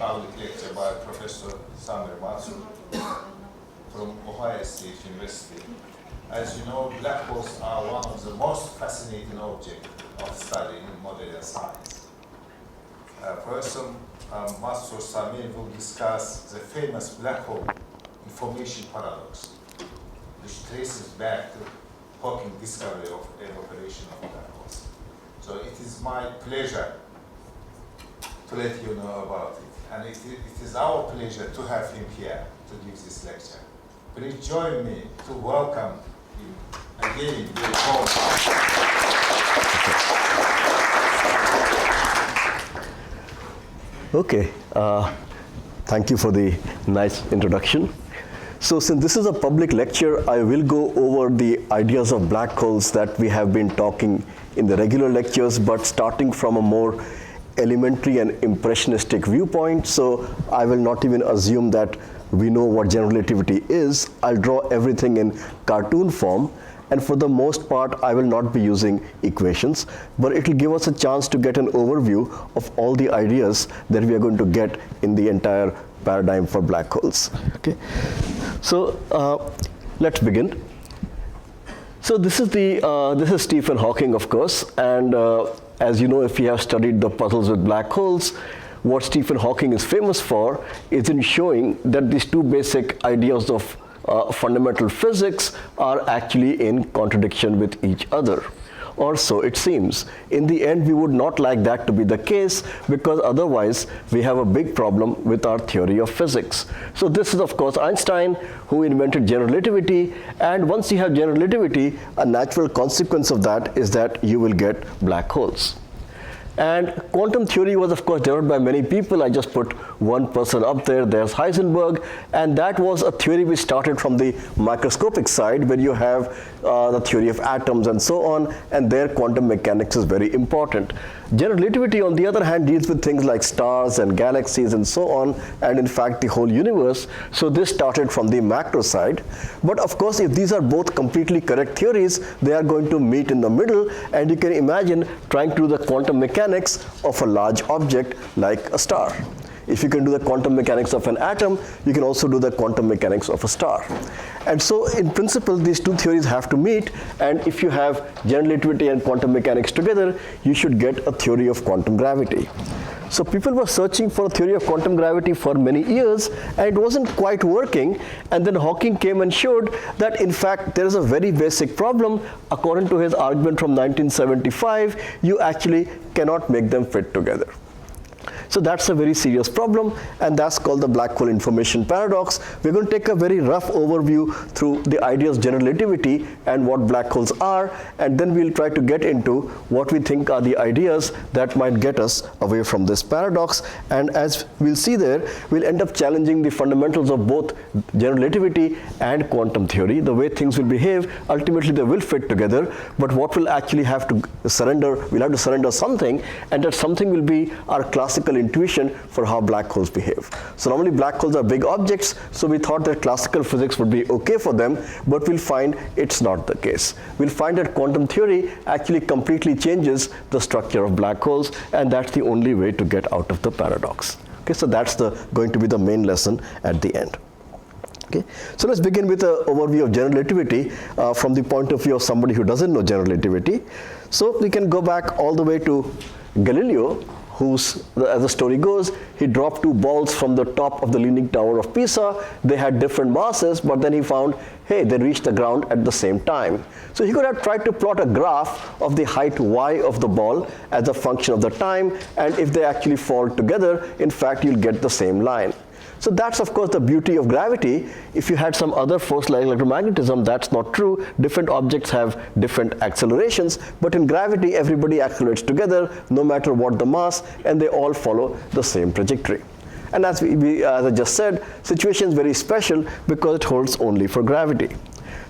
public lecture by Professor Samir Mathur from Ohio State University. As you know, black holes are one of the most fascinating objects of study in modern science. Professor Mathur Samir will discuss the famous black hole information paradox, which traces back to Hawking's discovery of evaporation of black holes. So it is my pleasure to let you know about it. And it is our pleasure to have him here to give this lecture. Please join me to welcome him again. Okay, thank you for the nice introduction. So since this is a public lecture, I will go over the ideas of black holes that we have been talking in the regular lectures, but starting from a more elementary and impressionistic viewpoint. So I will not even assume that we know what general relativity is. I'll draw everything in cartoon form, and for the most part, I will not be using equations, but it will give us a chance to get an overview of all the ideas that we are going to get in the entire paradigm for black holes. Okay, so let's begin. So this is Stephen Hawking, of course, and as you know, if you have studied the puzzles with black holes, what Stephen Hawking is famous for is in showing that these two basic ideas of fundamental physics are actually in contradiction with each other. Or so it seems. In the end, we would not like that to be the case, because otherwise we have a big problem with our theory of physics. So this is, of course, Einstein, who invented general relativity, and once you have general relativity, a natural consequence of that is that you will get black holes. And quantum theory was, of course, developed by many people. I just put one person up there. There's Heisenberg. And that was a theory which started from the microscopic side, where you have the theory of atoms and so on. And there, quantum mechanics is very important. General relativity, on the other hand, deals with things like stars and galaxies and so on, and in fact, the whole universe. So this started from the macro side. But of course, if these are both completely correct theories, they are going to meet in the middle. And you can imagine trying to do the quantum mechanics of a large object like a star. If you can do the quantum mechanics of an atom, you can also do the quantum mechanics of a star. And so in principle, these two theories have to meet, and if you have general relativity and quantum mechanics together, you should get a theory of quantum gravity. So people were searching for a theory of quantum gravity for many years, and it wasn't quite working. And then Hawking came and showed that, in fact, there is a very basic problem. According to his argument from 1975, you actually cannot make them fit together. So that's a very serious problem, and that's called the black hole information paradox. We're going to take a very rough overview through the ideas of general relativity and what black holes are, and then we'll try to get into what we think are the ideas that might get us away from this paradox. And as we'll see there, we'll end up challenging the fundamentals of both general relativity and quantum theory, the way things will behave. Ultimately, they will fit together, but what we'll actually have to surrender, we'll have to surrender something, and that something will be our classical intuition for how black holes behave. So normally black holes are big objects, so we thought that classical physics would be okay for them, but we'll find it's not the case. We'll find that quantum theory actually completely changes the structure of black holes, and that's the only way to get out of the paradox. Okay, so that's going to be the main lesson at the end. Okay, so let's begin with an overview of general relativity from the point of view of somebody who doesn't know general relativity. So we can go back all the way to Galileo, who's, as the story goes, he dropped two balls from the top of the Leaning Tower of Pisa. They had different masses, but then he found, hey, they reached the ground at the same time. So he could have tried to plot a graph of the height y of the ball as a function of the time, and if they actually fall together, in fact, you'll get the same line. So that's, of course, the beauty of gravity. If you had some other force like electromagnetism, that's not true. Different objects have different accelerations, but in gravity, everybody accelerates together, no matter what the mass, and they all follow the same trajectory. And as I just said, situation is very special because it holds only for gravity.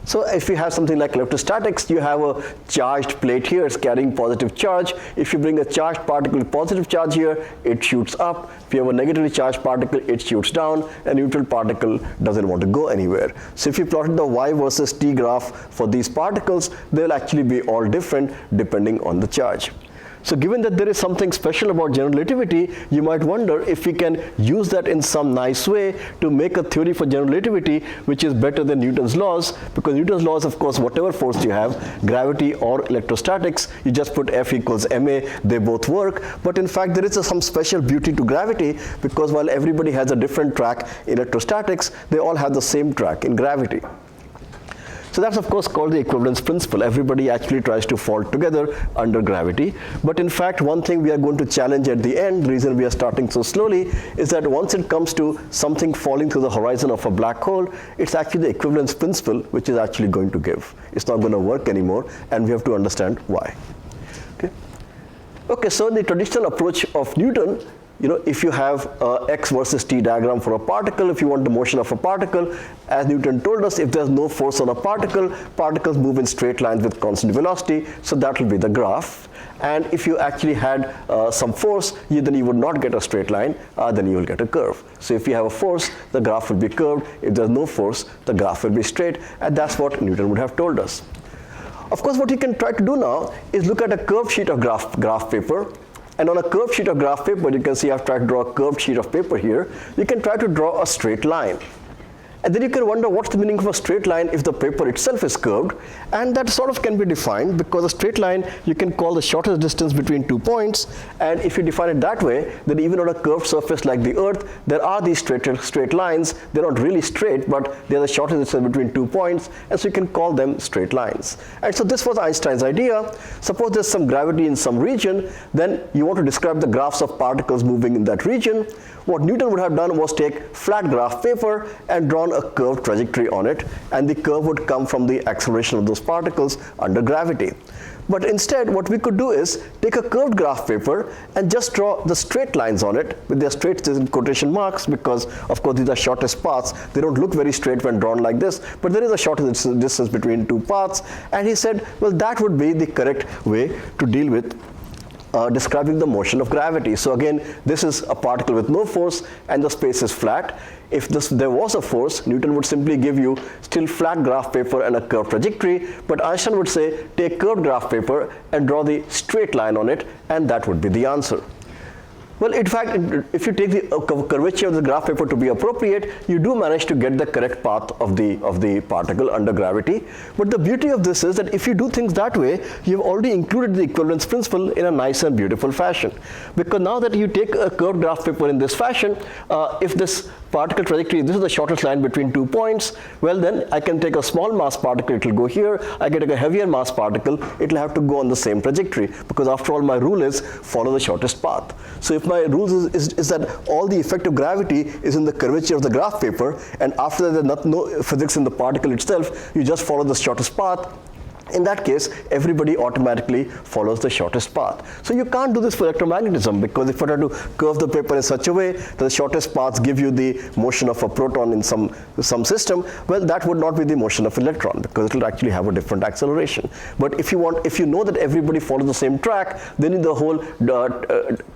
So if you have something like electrostatics, you have a charged plate here, it's carrying positive charge. If you bring a charged particle with positive charge here, it shoots up. If you have a negatively charged particle, it shoots down. A neutral particle doesn't want to go anywhere. So if you plotted the y versus t graph for these particles, they'll actually be all different depending on the charge. So given that there is something special about general relativity, you might wonder if we can use that in some nice way to make a theory for general relativity which is better than Newton's laws, because Newton's laws, of course, whatever force you have, gravity or electrostatics, you just put F equals ma, they both work. But in fact, there is some special beauty to gravity, because while everybody has a different track in electrostatics, they all have the same track in gravity. So that's of course called the equivalence principle. Everybody actually tries to fall together under gravity. But in fact, one thing we are going to challenge at the end, the reason we are starting so slowly, is that once it comes to something falling through the horizon of a black hole, it's actually the equivalence principle which is actually going to give. It's not going to work anymore, and we have to understand why. Okay, so in the traditional approach of Newton, if you have x versus t diagram for a particle, if you want the motion of a particle, as Newton told us, if there's no force on a particle, particles move in straight lines with constant velocity, so that will be the graph. And if you actually had some force, then you would not get a straight line, then you will get a curve. So if you have a force, the graph will be curved. If there's no force, the graph will be straight, and that's what Newton would have told us. Of course, what you can try to do now is look at a curved sheet of graph paper. And on a curved sheet of graph paper, you can see I've tried to draw a curved sheet of paper here. You can try to draw a straight line. And then you can wonder what's the meaning of a straight line if the paper itself is curved. And that sort of can be defined, because a straight line you can call the shortest distance between 2 points. And if you define it that way, then even on a curved surface like the Earth, there are these straight lines. They're not really straight, but they're the shortest distance between 2 points. And so you can call them straight lines. And so this was Einstein's idea. Suppose there's some gravity in some region, then you want to describe the graphs of particles moving in that region. What Newton would have done was take flat graph paper and drawn a curved trajectory on it, and the curve would come from the acceleration of those particles under gravity. But instead, what we could do is take a curved graph paper and just draw the straight lines on it, with their straight in quotation marks, because of course these are shortest paths. They don't look very straight when drawn like this, but there is a shortest distance between 2 paths. And he said, well, that would be the correct way to deal with describing the motion of gravity. So again, this is a particle with no force and the space is flat. If there was a force, Newton would simply give you still flat graph paper and a curved trajectory, but Einstein would say take curved graph paper and draw the straight line on it, and that would be the answer. Well, in fact, if you take the curvature of the graph paper to be appropriate, you do manage to get the correct path of the particle under gravity. But the beauty of this is that if you do things that way, you've already included the equivalence principle in a nice and beautiful fashion. Because now that you take a curved graph paper in this fashion, if this particle trajectory, this is the shortest line between 2 points, well then I can take a small mass particle, it will go here. I can take a heavier mass particle, it will have to go on the same trajectory, because after all my rule is follow the shortest path. So if my rule is that all the effect of gravity is in the curvature of the graph paper, and after that there's no physics in the particle itself, you just follow the shortest path. In that case, everybody automatically follows the shortest path. So you can't do this for electromagnetism, because if I try to curve the paper in such a way that the shortest paths give you the motion of a proton in some system, well, that would not be the motion of an electron, because it will actually have a different acceleration. But if you know that everybody follows the same track, then the whole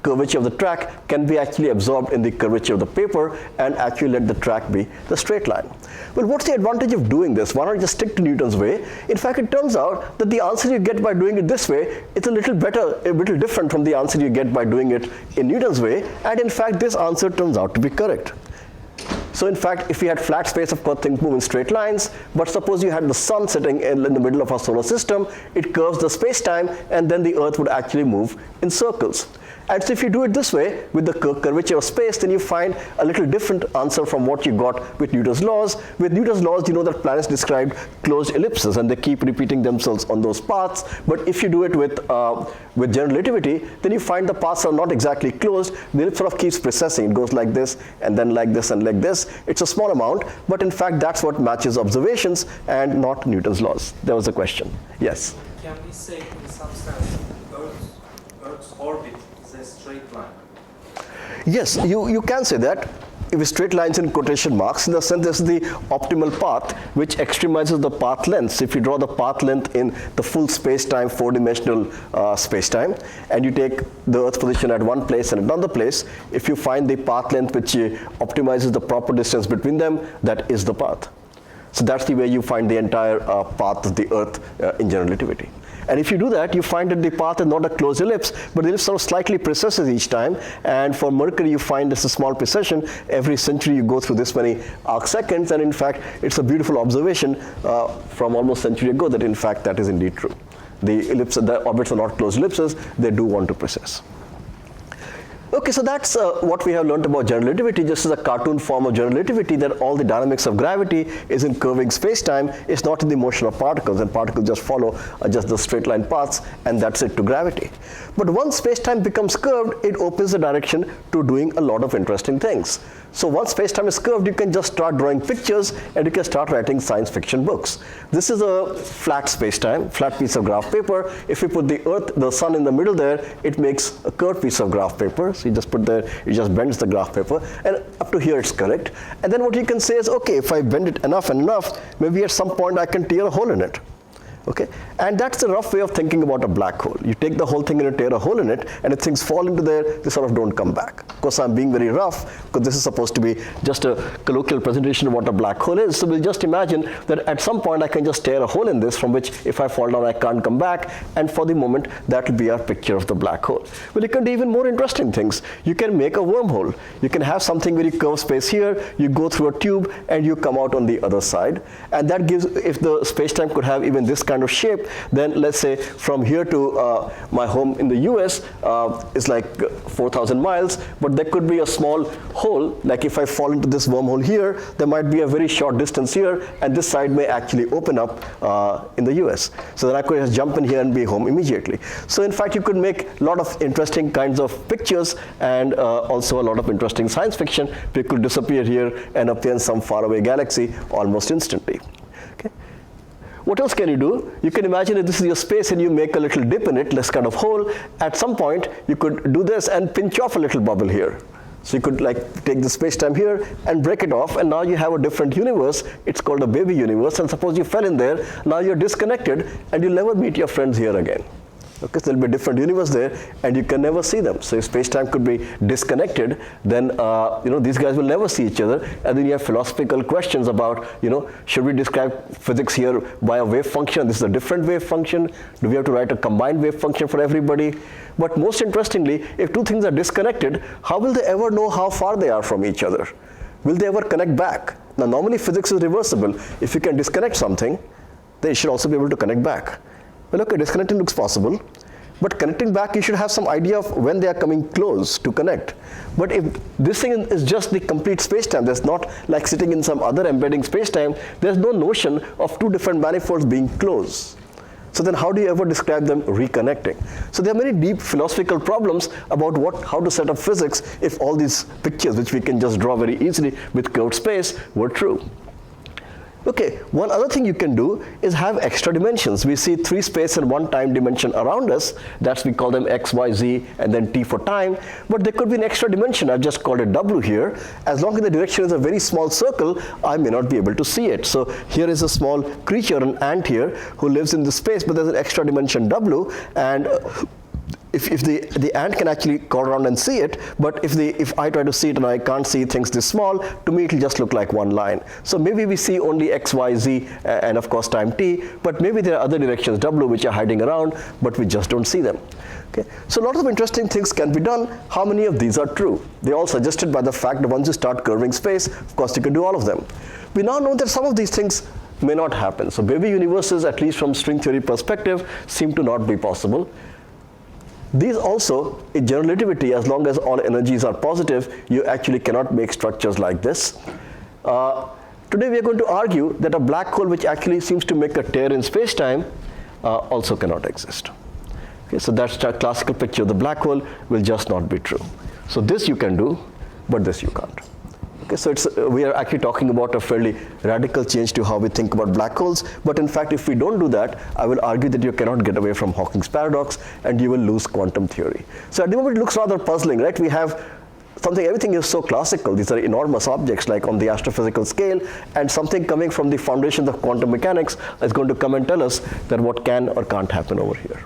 curvature of the track can be actually absorbed in the curvature of the paper and actually let the track be the straight line. Well, what's the advantage of doing this? Why not just stick to Newton's way? In fact, it turns out that the answer you get by doing it this way is a little different from the answer you get by doing it in Newton's way, and in fact this answer turns out to be correct. So in fact, if we had flat space, of course things move in straight lines, but suppose you had the sun sitting in the middle of our solar system, it curves the space-time, and then the Earth would actually move in circles. And so if you do it this way, with the curvature of space, then you find a little different answer from what you got with Newton's laws. With Newton's laws, you know that planets described closed ellipses, and they keep repeating themselves on those paths. But if you do it with general relativity, then you find the paths are not exactly closed. The ellipse sort of keeps precessing. It goes like this, and then like this, and like this. It's a small amount, but in fact, that's what matches observations and not Newton's laws. There was a question. Yes? Can we say, in some sense, Earth's orbit is a straight line? Yes, you can say that. If straight lines in quotation marks, in the sense this is the optimal path which extremizes the path length. So if you draw the path length in the full space-time, four-dimensional space-time, and you take the Earth's position at one place and another place, if you find the path length which optimizes the proper distance between them, that is the path. So that's the way you find the entire path of the Earth in general relativity. And if you do that, you find that the path is not a closed ellipse, but the ellipse sort of slightly precesses each time. And for Mercury, you find this a small precession. Every century, you go through this many arc seconds. And in fact, it's a beautiful observation from almost a century ago that in fact that is indeed true. The orbits are not closed ellipses. They do want to precess. Okay, so that's what we have learned about general relativity, just as a cartoon form of general relativity, that all the dynamics of gravity is in curving space-time. It's not in the motion of particles, and particles just follow just the straight line paths, and that's it to gravity. But once space-time becomes curved, it opens the direction to doing a lot of interesting things. So once space-time is curved, you can just start drawing pictures, and you can start writing science fiction books. This is a flat space-time, flat piece of graph paper. If you put the Earth, the sun in the middle there, it makes a curved piece of graph paper. So you just put there, it just bends the graph paper, and up to here it's correct. And then what you can say is, okay, if I bend it enough and enough, maybe at some point I can tear a hole in it. Okay, and that's a rough way of thinking about a black hole. You take the whole thing and you tear a hole in it, and if things fall into there, they sort of don't come back. Of course, I'm being very rough, because this is supposed to be just a colloquial presentation of what a black hole is. So we'll just imagine that at some point I can just tear a hole in this, from which if I fall down I can't come back, and for the moment that will be our picture of the black hole. Well, you can do even more interesting things. You can make a wormhole. You can have something where you curve space here, you go through a tube, and you come out on the other side. And that gives, if the space-time could have even this kind of shape, then let's say from here to my home in the US is like 4,000 miles, but there could be a small hole, like if I fall into this wormhole here, there might be a very short distance here, and this side may actually open up in the US. So then I could just jump in here and be home immediately. So in fact, you could make a lot of interesting kinds of pictures, and also a lot of interesting science fiction. We could disappear here and appear in some faraway galaxy almost instantly. What else can you do? You can imagine if this is your space and you make a little dip in it, this kind of hole. At some point, you could do this and pinch off a little bubble here. So you could like take the space-time here and break it off, and now you have a different universe. It's called a baby universe, and suppose you fell in there, now you're disconnected, and you'll never meet your friends here again. Okay, so there'll be a different universe there, and you can never see them. So if space-time could be disconnected, then these guys will never see each other. And then you have philosophical questions about, should we describe physics here by a wave function? This is a different wave function. Do we have to write a combined wave function for everybody? But most interestingly, if two things are disconnected, how will they ever know how far they are from each other? Will they ever connect back? Now, normally physics is reversible. If you can disconnect something, then you should also be able to connect back. Well, okay, disconnecting looks possible, but connecting back, you should have some idea of when they are coming close to connect. But if this thing is just the complete space-time, there's not like sitting in some other embedding space-time, there's no notion of two different manifolds being close. So then how do you ever describe them reconnecting? So there are many deep philosophical problems about how to set up physics if all these pictures, which we can just draw very easily with curved space, were true. Okay, one other thing you can do is have extra dimensions. We see 3 space and 1 time dimension around us. We call them x, y, z, and then t for time. But there could be an extra dimension. I've just called it w here. As long as the direction is a very small circle, I may not be able to see it. So here is a small creature, an ant here, who lives in this space, but there's an extra dimension w, and if the ant can actually crawl around and see it, but if I try to see it and I can't see things this small, to me it'll just look like one line. So maybe we see only x, y, z, and of course time t, but maybe there are other directions w which are hiding around, but we just don't see them. Okay? So lots of interesting things can be done. How many of these are true? They're all suggested by the fact that once you start curving space, of course you can do all of them. We now know that some of these things may not happen. So baby universes, at least from string theory perspective, seem to not be possible. These also, in general relativity, as long as all energies are positive, you actually cannot make structures like this. Today we are going to argue that a black hole which actually seems to make a tear in space-time also cannot exist. Okay, so that's the classical picture of the black hole will just not be true. So this you can do, but this you can't. Okay, so we are actually talking about a fairly radical change to how we think about black holes. But in fact, if we don't do that, I will argue that you cannot get away from Hawking's paradox, and you will lose quantum theory. So at the moment, it looks rather puzzling, right? We have everything is so classical. These are enormous objects, like on the astrophysical scale, and something coming from the foundations of quantum mechanics is going to come and tell us that what can or can't happen over here.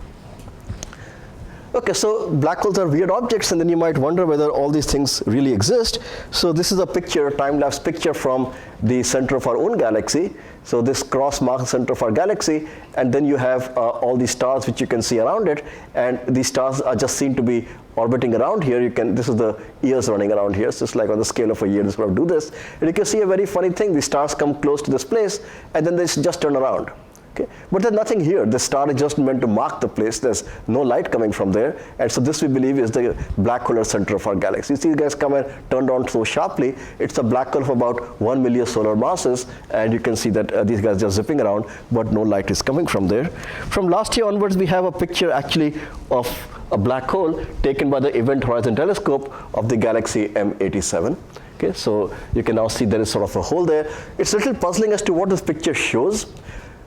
Okay, so black holes are weird objects, and then you might wonder whether all these things really exist. So this is a picture, a time-lapse picture from the center of our own galaxy. So this cross marks the center of our galaxy, and then you have all these stars which you can see around it, and these stars are just seen to be orbiting around here. This is the years running around here. So it's like on the scale of a year, this will do this. And you can see a very funny thing. The stars come close to this place, and then they just turn around. Okay? But there's nothing here. The star is just meant to mark the place. There's no light coming from there. And so this, we believe, is the black hole center of our galaxy. You see, you guys come and turned on so sharply. It's a black hole of about 1 million solar masses. And you can see that these guys are just zipping around, but no light is coming from there. From last year onwards, we have a picture actually of a black hole taken by the Event Horizon Telescope of the galaxy M87. Okay, so you can now see there is sort of a hole there. It's a little puzzling as to what this picture shows.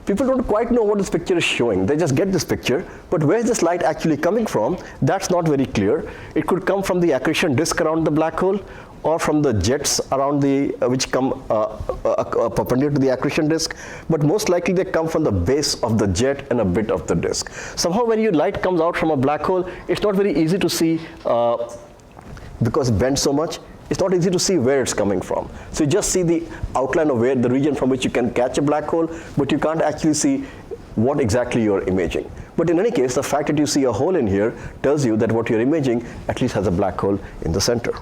People don't quite know what this picture is showing. They just get this picture, but where is this light actually coming from? That's not very clear. It could come from the accretion disk around the black hole, or from the jets around the which come perpendicular to the accretion disk, but most likely they come from the base of the jet and a bit of the disk. Somehow when your light comes out from a black hole, it's not very easy to see because it bends so much. It's not easy to see where it's coming from. So you just see the outline of where the region from which you can catch a black hole, but you can't actually see what exactly you're imaging. But in any case, the fact that you see a hole in here tells you that what you're imaging at least has a black hole in the center.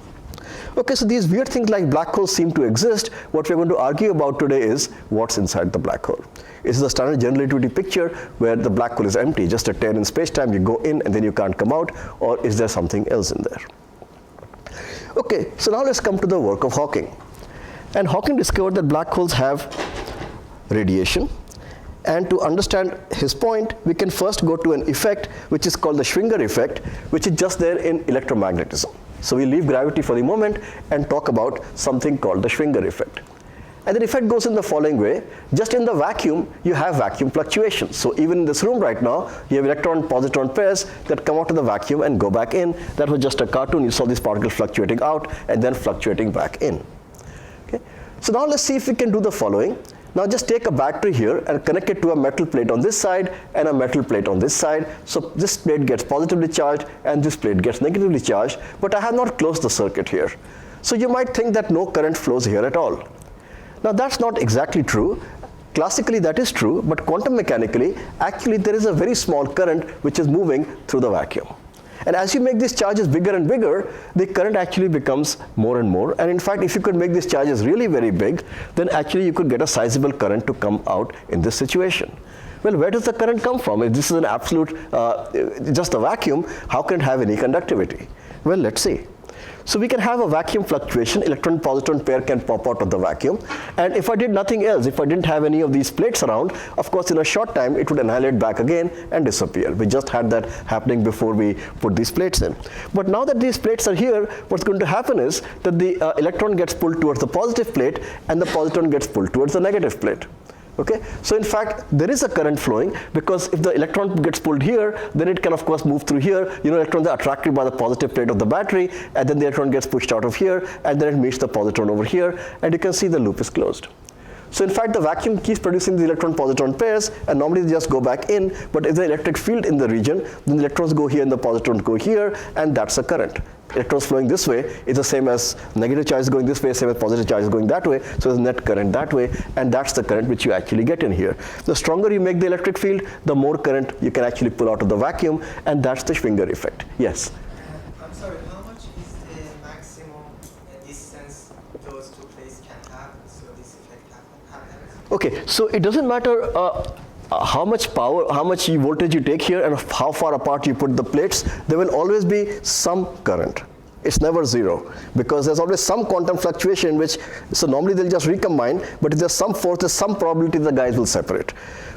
Okay, so these weird things like black holes seem to exist. What we're going to argue about today is what's inside the black hole. Is this a standard general relativity picture where the black hole is empty, just a tear in space-time, you go in and then you can't come out, or is there something else in there? Okay, so now let's come to the work of Hawking. And Hawking discovered that black holes have radiation. And to understand his point, we can first go to an effect which is called the Schwinger effect, which is just there in electromagnetism. So we leave gravity for the moment and talk about something called the Schwinger effect. And the effect goes in the following way. Just in the vacuum, you have vacuum fluctuations. So even in this room right now, you have electron-positron pairs that come out of the vacuum and go back in. That was just a cartoon. You saw these particles fluctuating out and then fluctuating back in. Okay? So now let's see if we can do the following. Now just take a battery here and connect it to a metal plate on this side and a metal plate on this side. So this plate gets positively charged and this plate gets negatively charged, but I have not closed the circuit here. So you might think that no current flows here at all. Now that's not exactly true. Classically that is true, but quantum mechanically, actually there is a very small current which is moving through the vacuum. And as you make these charges bigger and bigger, the current actually becomes more and more. And in fact, if you could make these charges really very big, then actually you could get a sizable current to come out in this situation. Well, where does the current come from? If this is an absolute, just a vacuum, how can it have any conductivity? Well, let's see. So we can have a vacuum fluctuation, electron-positron pair can pop out of the vacuum. And if I did nothing else, if I didn't have any of these plates around, of course in a short time it would annihilate back again and disappear. We just had that happening before we put these plates in. But now that these plates are here, what's going to happen is that the electron gets pulled towards the positive plate and the positron gets pulled towards the negative plate. Okay, so in fact there is a current flowing, because if the electron gets pulled here, then it can of course move through here. You know, electrons are attracted by the positive plate of the battery, and then the electron gets pushed out of here, and then it meets the positron over here, and you can see the loop is closed. So in fact the vacuum keeps producing the electron-positron pairs, and normally they just go back in, but if the electric field in the region, then the electrons go here and the positrons go here, and that's a current. Electrons flowing this way is the same as negative charge going this way, same as positive charge going that way, so there's net current that way, and that's the current which you actually get in here. The stronger you make the electric field, the more current you can actually pull out of the vacuum, and that's the Schwinger effect. Yes? I'm sorry, how much is the maximum distance those two plates can have so this effect happens? Okay, so it doesn't matter how much power, how much voltage you take here and how far apart you put the plates, there will always be some current. It's never zero, because there's always some quantum fluctuation which, so normally they'll just recombine, but if there's some force, there's some probability the guys will separate.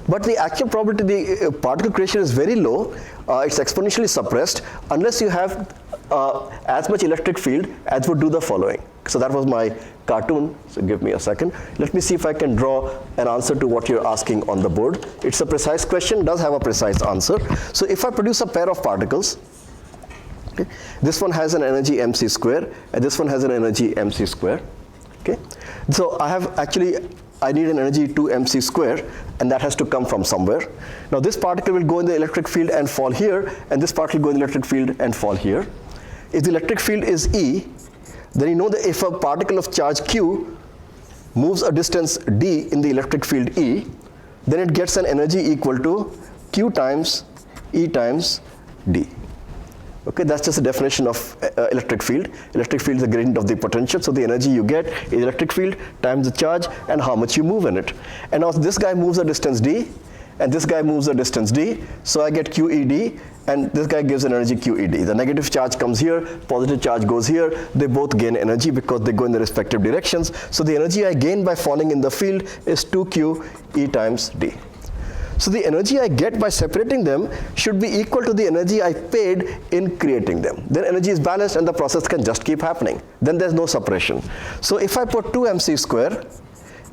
But the actual probability, the particle creation is very low, it's exponentially suppressed, unless you have as much electric field as would do the following. So that was my cartoon, so give me a second. Let me see if I can draw an answer to what you're asking on the board. It's a precise question, does have a precise answer. So if I produce a pair of particles, okay, this one has an energy mc square, and this one has an energy mc square. Okay, so I have actually I need an energy 2mc square, and that has to come from somewhere. Now this particle will go in the electric field and fall here, and this particle will go in the electric field and fall here. If the electric field is E, then you know that if a particle of charge Q moves a distance d in the electric field E, then it gets an energy equal to Q times E times d. Okay, that's just a definition of electric field. Electric field is the gradient of the potential, so the energy you get is electric field times the charge and how much you move in it. And now this guy moves a distance d, and this guy moves a distance d, so I get QED, and this guy gives an energy QED. The negative charge comes here, positive charge goes here, they both gain energy because they go in the respective directions. So the energy I gain by falling in the field is 2QE times d. So the energy I get by separating them should be equal to the energy I paid in creating them. Then energy is balanced and the process can just keep happening. Then there's no separation. So if I put 2mc square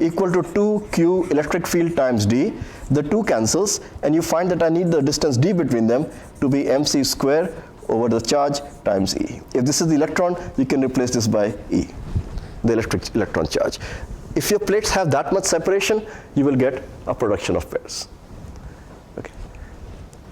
equal to 2q electric field times d, the 2 cancels, and you find that I need the distance d between them to be mc square over the charge times E. If this is the electron, you can replace this by E, the electron charge. If your plates have that much separation, you will get a production of pairs.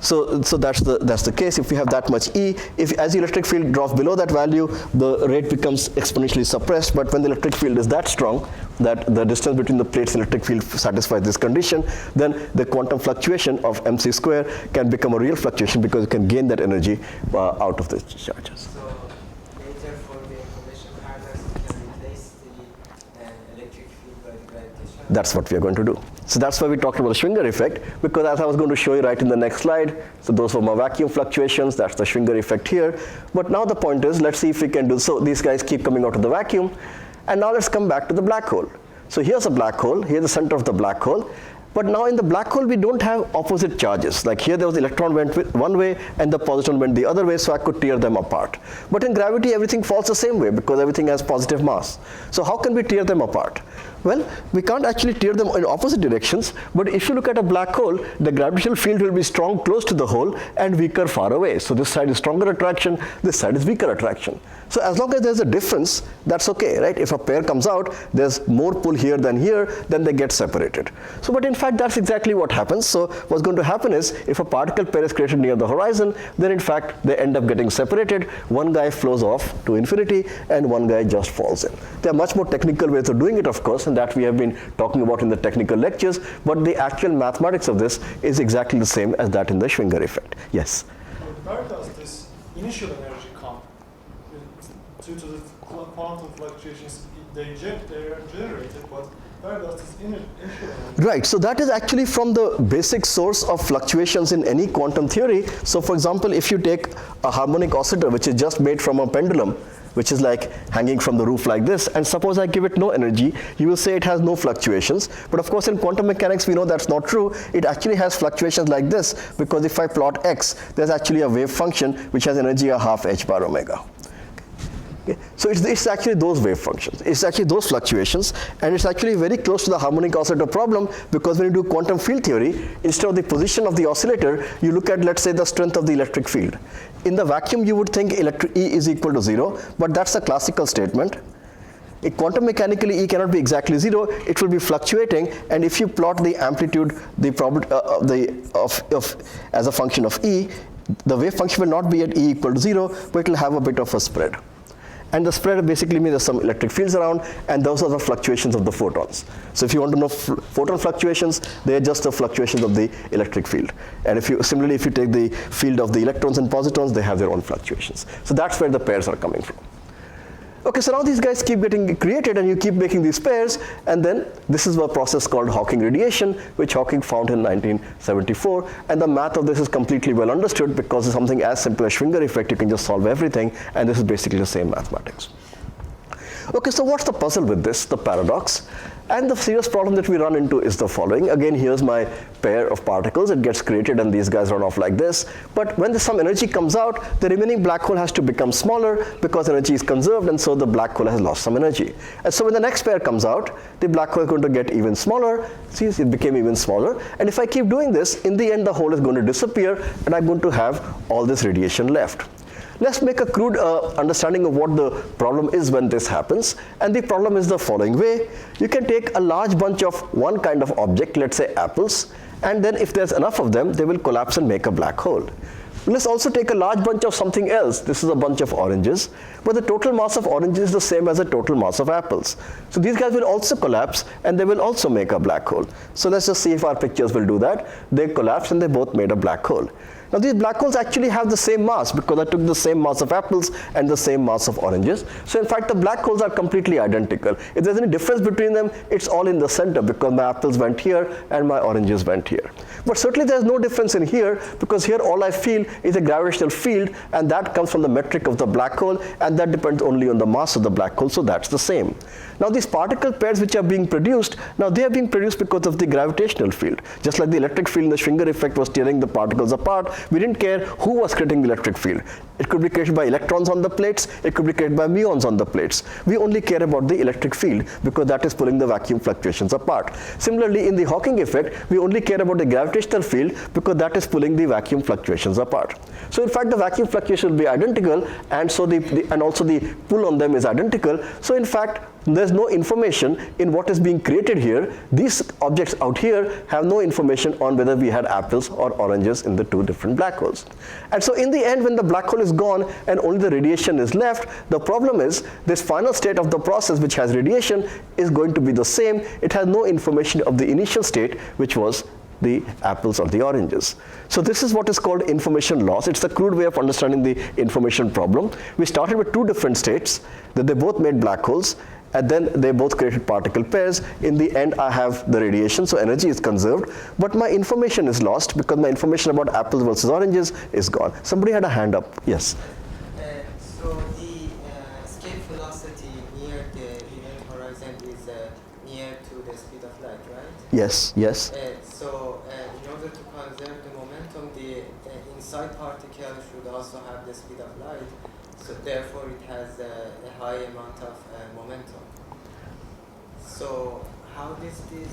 So that's the case. If you have that much E, if as the electric field drops below that value, the rate becomes exponentially suppressed. But when the electric field is that strong, that the distance between the plates and electric field satisfies this condition, then the quantum fluctuation of mc square can become a real fluctuation because you can gain that energy out of the charges. So later for the information paradox, you can replace the electric field by the gravitation. That's what we are going to do. So that's why we talked about the Schwinger effect, because as I was going to show you right in the next slide, so those were my vacuum fluctuations, that's the Schwinger effect here. But now the point is, let's see if we can do, so these guys keep coming out of the vacuum, and now let's come back to the black hole. So here's a black hole, here's the center of the black hole, but now in the black hole we don't have opposite charges. Like here there was the electron went one way and the positron went the other way, so I could tear them apart. But in gravity everything falls the same way because everything has positive mass. So how can we tear them apart? Well, we can't actually tear them in opposite directions, but if you look at a black hole, the gravitational field will be strong close to the hole and weaker far away. So this side is stronger attraction, this side is weaker attraction. So as long as there's a difference, that's okay, right? If a pair comes out, there's more pull here than here, then they get separated. So, but in fact, that's exactly what happens. So what's going to happen is, if a particle pair is created near the horizon, then in fact, they end up getting separated. One guy flows off to infinity, and one guy just falls in. There are much more technical ways of doing it, of course, and that we have been talking about in the technical lectures, but the actual mathematics of this is exactly the same as that in the Schwinger effect. Yes? Where does this initial energy come? Due to the quantum fluctuations they are generated, but where does this initial energy? Right, so that is actually from the basic source of fluctuations in any quantum theory. So for example, if you take a harmonic oscillator which is just made from a pendulum, which is like hanging from the roof like this, and suppose I give it no energy, you will say it has no fluctuations. But of course in quantum mechanics we know that's not true. It actually has fluctuations like this, because if I plot x, there's actually a wave function which has energy a half h bar omega. Okay. So it's actually those wave functions. It's actually those fluctuations, and it's actually very close to the harmonic oscillator problem, because when you do quantum field theory, instead of the position of the oscillator, you look at, let's say, the strength of the electric field. In the vacuum, you would think E is equal to 0, but that's a classical statement. Quantum mechanically, E cannot be exactly 0. It will be fluctuating, and if you plot the amplitude, as a function of E, the wave function will not be at E equal to 0, but it will have a bit of a spread. And the spread basically means there's some electric fields around, and those are the fluctuations of the photons. So if you want to know photon fluctuations, they are just the fluctuations of the electric field. And if you take the field of the electrons and positons, they have their own fluctuations. So that's where the pairs are coming from. Okay, so now these guys keep getting created, and you keep making these pairs, and then this is a process called Hawking radiation, which Hawking found in 1974, and the math of this is completely well understood, because it's something as simple as Schwinger effect. You can just solve everything, and this is basically the same mathematics. Okay, so what's the puzzle with this, the paradox? And the serious problem that we run into is the following. Again, here's my pair of particles. It gets created, and these guys run off like this. But when some energy comes out, the remaining black hole has to become smaller because energy is conserved, and so the black hole has lost some energy. And so when the next pair comes out, the black hole is going to get even smaller. See, it became even smaller. And if I keep doing this, in the end, the hole is going to disappear, and I'm going to have all this radiation left. Let's make a crude understanding of what the problem is when this happens. And the problem is the following way. You can take a large bunch of one kind of object, let's say apples, and then if there's enough of them, they will collapse and make a black hole. Let's also take a large bunch of something else. This is a bunch of oranges, but the total mass of oranges is the same as the total mass of apples. So these guys will also collapse and they will also make a black hole. So let's just see if our pictures will do that. They collapsed and they both made a black hole. Now these black holes actually have the same mass because I took the same mass of apples and the same mass of oranges. So in fact the black holes are completely identical. If there's any difference between them, it's all in the center because my apples went here and my oranges went here. But certainly there's no difference in here because here all I feel is a gravitational field, and that comes from the metric of the black hole, and that depends only on the mass of the black hole, so that's the same. Now these particle pairs which are being produced, now they are being produced because of the gravitational field. Just like the electric field in the Schwinger effect was tearing the particles apart, we didn't care who was creating the electric field. It could be created by electrons on the plates, it could be created by muons on the plates. We only care about the electric field because that is pulling the vacuum fluctuations apart. Similarly, in the Hawking effect, we only care about the gravitational field because that is pulling the vacuum fluctuations apart. So in fact, the vacuum fluctuation will be identical, and so and also the pull on them is identical. So in fact, there's no information in what is being created here. These objects out here have no information on whether we had apples or oranges in the two different black holes. And so in the end, when the black hole is gone and only the radiation is left, the problem is this final state of the process which has radiation is going to be the same. It has no information of the initial state, which was the apples or the oranges. So this is what is called information loss. It's a crude way of understanding the information problem. We started with two different states, that they both made black holes, and then they both created particle pairs. In the end, I have the radiation, so energy is conserved, but my information is lost because my information about apples versus oranges is gone. Somebody had a hand up. Yes? So the escape velocity near the event horizon is near to the speed of light, right? Yes, yes. So in order to conserve the momentum, the inside particle should also have the speed of light. So therefore, it has a high amount of momentum. So how does this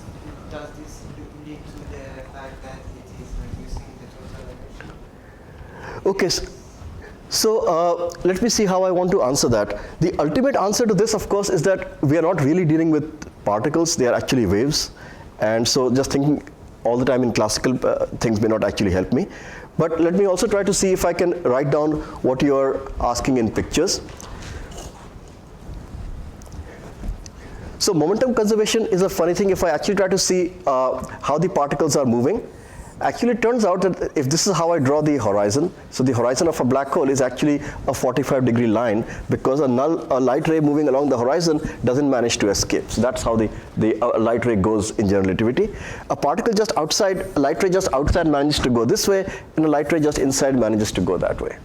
lead to the fact that it is reducing the total energy? Okay. So let me see how I want to answer that. The ultimate answer to this, of course, is that we are not really dealing with particles. They are actually waves. And so just thinking all the time in classical things may not actually help me. But let me also try to see if I can write down what you are asking in pictures. So momentum conservation is a funny thing. If I actually try to see how the particles are moving, actually it turns out that if this is how I draw the horizon, so the horizon of a black hole is actually a 45-degree line because a light ray moving along the horizon doesn't manage to escape. So that's how the light ray goes in general relativity. A particle just outside, a light ray just outside manages to go this way, and a light ray just inside manages to go that way.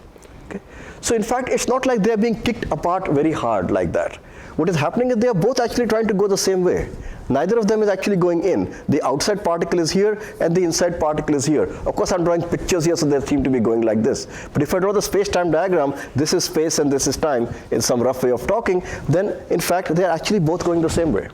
Okay? So in fact, it's not like they're being kicked apart very hard like that. What is happening is they are both actually trying to go the same way. Neither of them is actually going in. The outside particle is here and the inside particle is here. Of course, I'm drawing pictures here, so they seem to be going like this. But if I draw the space-time diagram, this is space and this is time in some rough way of talking, then in fact, they're actually both going the same way.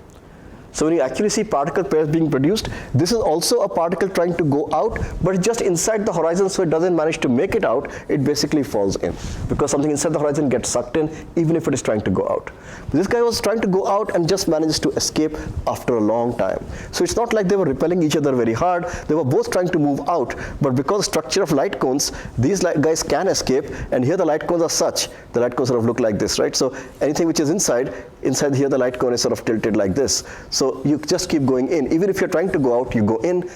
So when you actually see particle pairs being produced, this is also a particle trying to go out, but it's just inside the horizon, so it doesn't manage to make it out. It basically falls in because something inside the horizon gets sucked in, even if it is trying to go out. But this guy was trying to go out and just manages to escape after a long time. So it's not like they were repelling each other very hard. They were both trying to move out, but because the structure of light cones, these guys can escape, and here the light cones are such. The light cones sort of look like this, right? So anything which is inside here the light cone is sort of tilted like this. So you just keep going in. Even if you're trying to go out, you go in.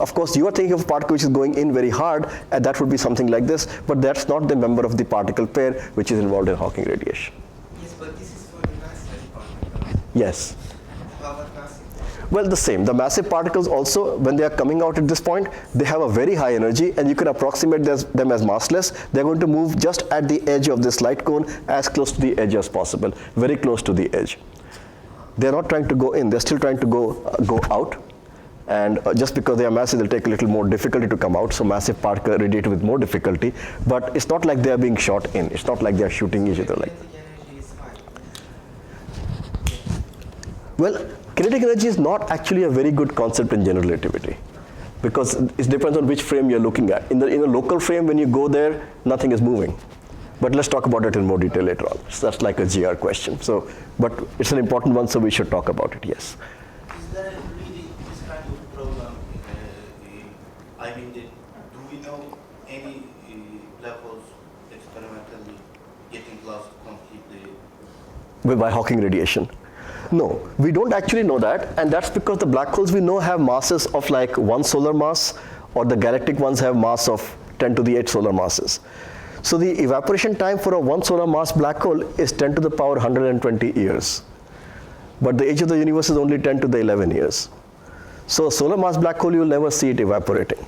Of course, you are thinking of a particle which is going in very hard, and that would be something like this, but that's not the member of the particle pair which is involved in Hawking radiation. Yes, but this is for the massive particles. Yes. How about massive particles? Well, the same. The massive particles also, when they are coming out at this point, they have a very high energy, and you can approximate them as massless. They're going to move just at the edge of this light cone, as close to the edge as possible, very close to the edge. They're not trying to go in, they're still trying to go out. And just because they are massive, they'll take a little more difficulty to come out. So massive particles radiate with more difficulty, but it's not like they are being shot in. It's not like they are shooting each other like. Kinetic energy is high. Well, kinetic energy is not actually a very good concept in general relativity, because it depends on which frame you're looking at. In a local frame, when you go there, nothing is moving. But let's talk about it in more detail later on. So that's like a GR question. So, but it's an important one, so we should talk about it, yes. Is there really this kind of problem? I mean, do we know any black holes experimentally getting lost completely? By Hawking radiation? No, we don't actually know that, and that's because the black holes we know have masses of like 1 solar mass, or the galactic ones have mass of 10 to the 8 solar masses. So the evaporation time for a 1 solar mass black hole is 10 to the power 120 years. But the age of the universe is only 10 to the 11 years. So a solar mass black hole, you will never see it evaporating.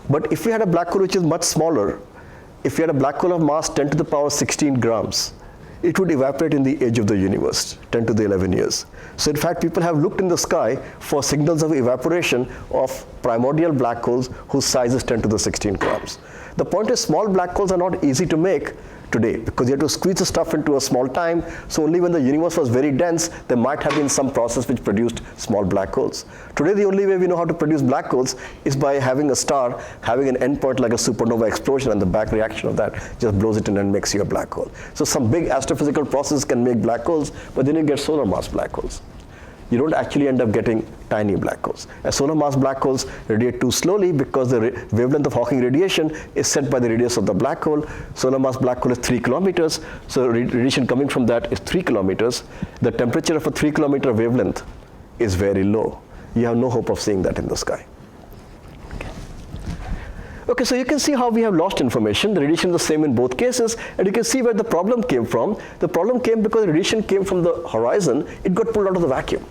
But if you had a black hole which is much smaller, if you had a black hole of mass 10 to the power 16 grams, it would evaporate in the age of the universe, 10 to the 11 years. So in fact, people have looked in the sky for signals of evaporation of primordial black holes whose size is 10 to the 16 grams. The point is, small black holes are not easy to make today because you have to squeeze the stuff into a small time. So only when the universe was very dense, there might have been some process which produced small black holes. Today, the only way we know how to produce black holes is by having a star having an endpoint like a supernova explosion, and the back reaction of that just blows it in and makes you a black hole. So some big astrophysical process can make black holes, but then you get solar mass black holes. You don't actually end up getting tiny black holes. And solar mass black holes radiate too slowly because the wavelength of Hawking radiation is set by the radius of the black hole. Solar mass black hole is 3 kilometers, so radiation coming from that is 3 kilometers. The temperature of a 3 kilometer wavelength is very low. You have no hope of seeing that in the sky. Okay, so you can see how we have lost information. The radiation is the same in both cases, and you can see where the problem came from. The problem came because the radiation came from the horizon. It got pulled out of the vacuum.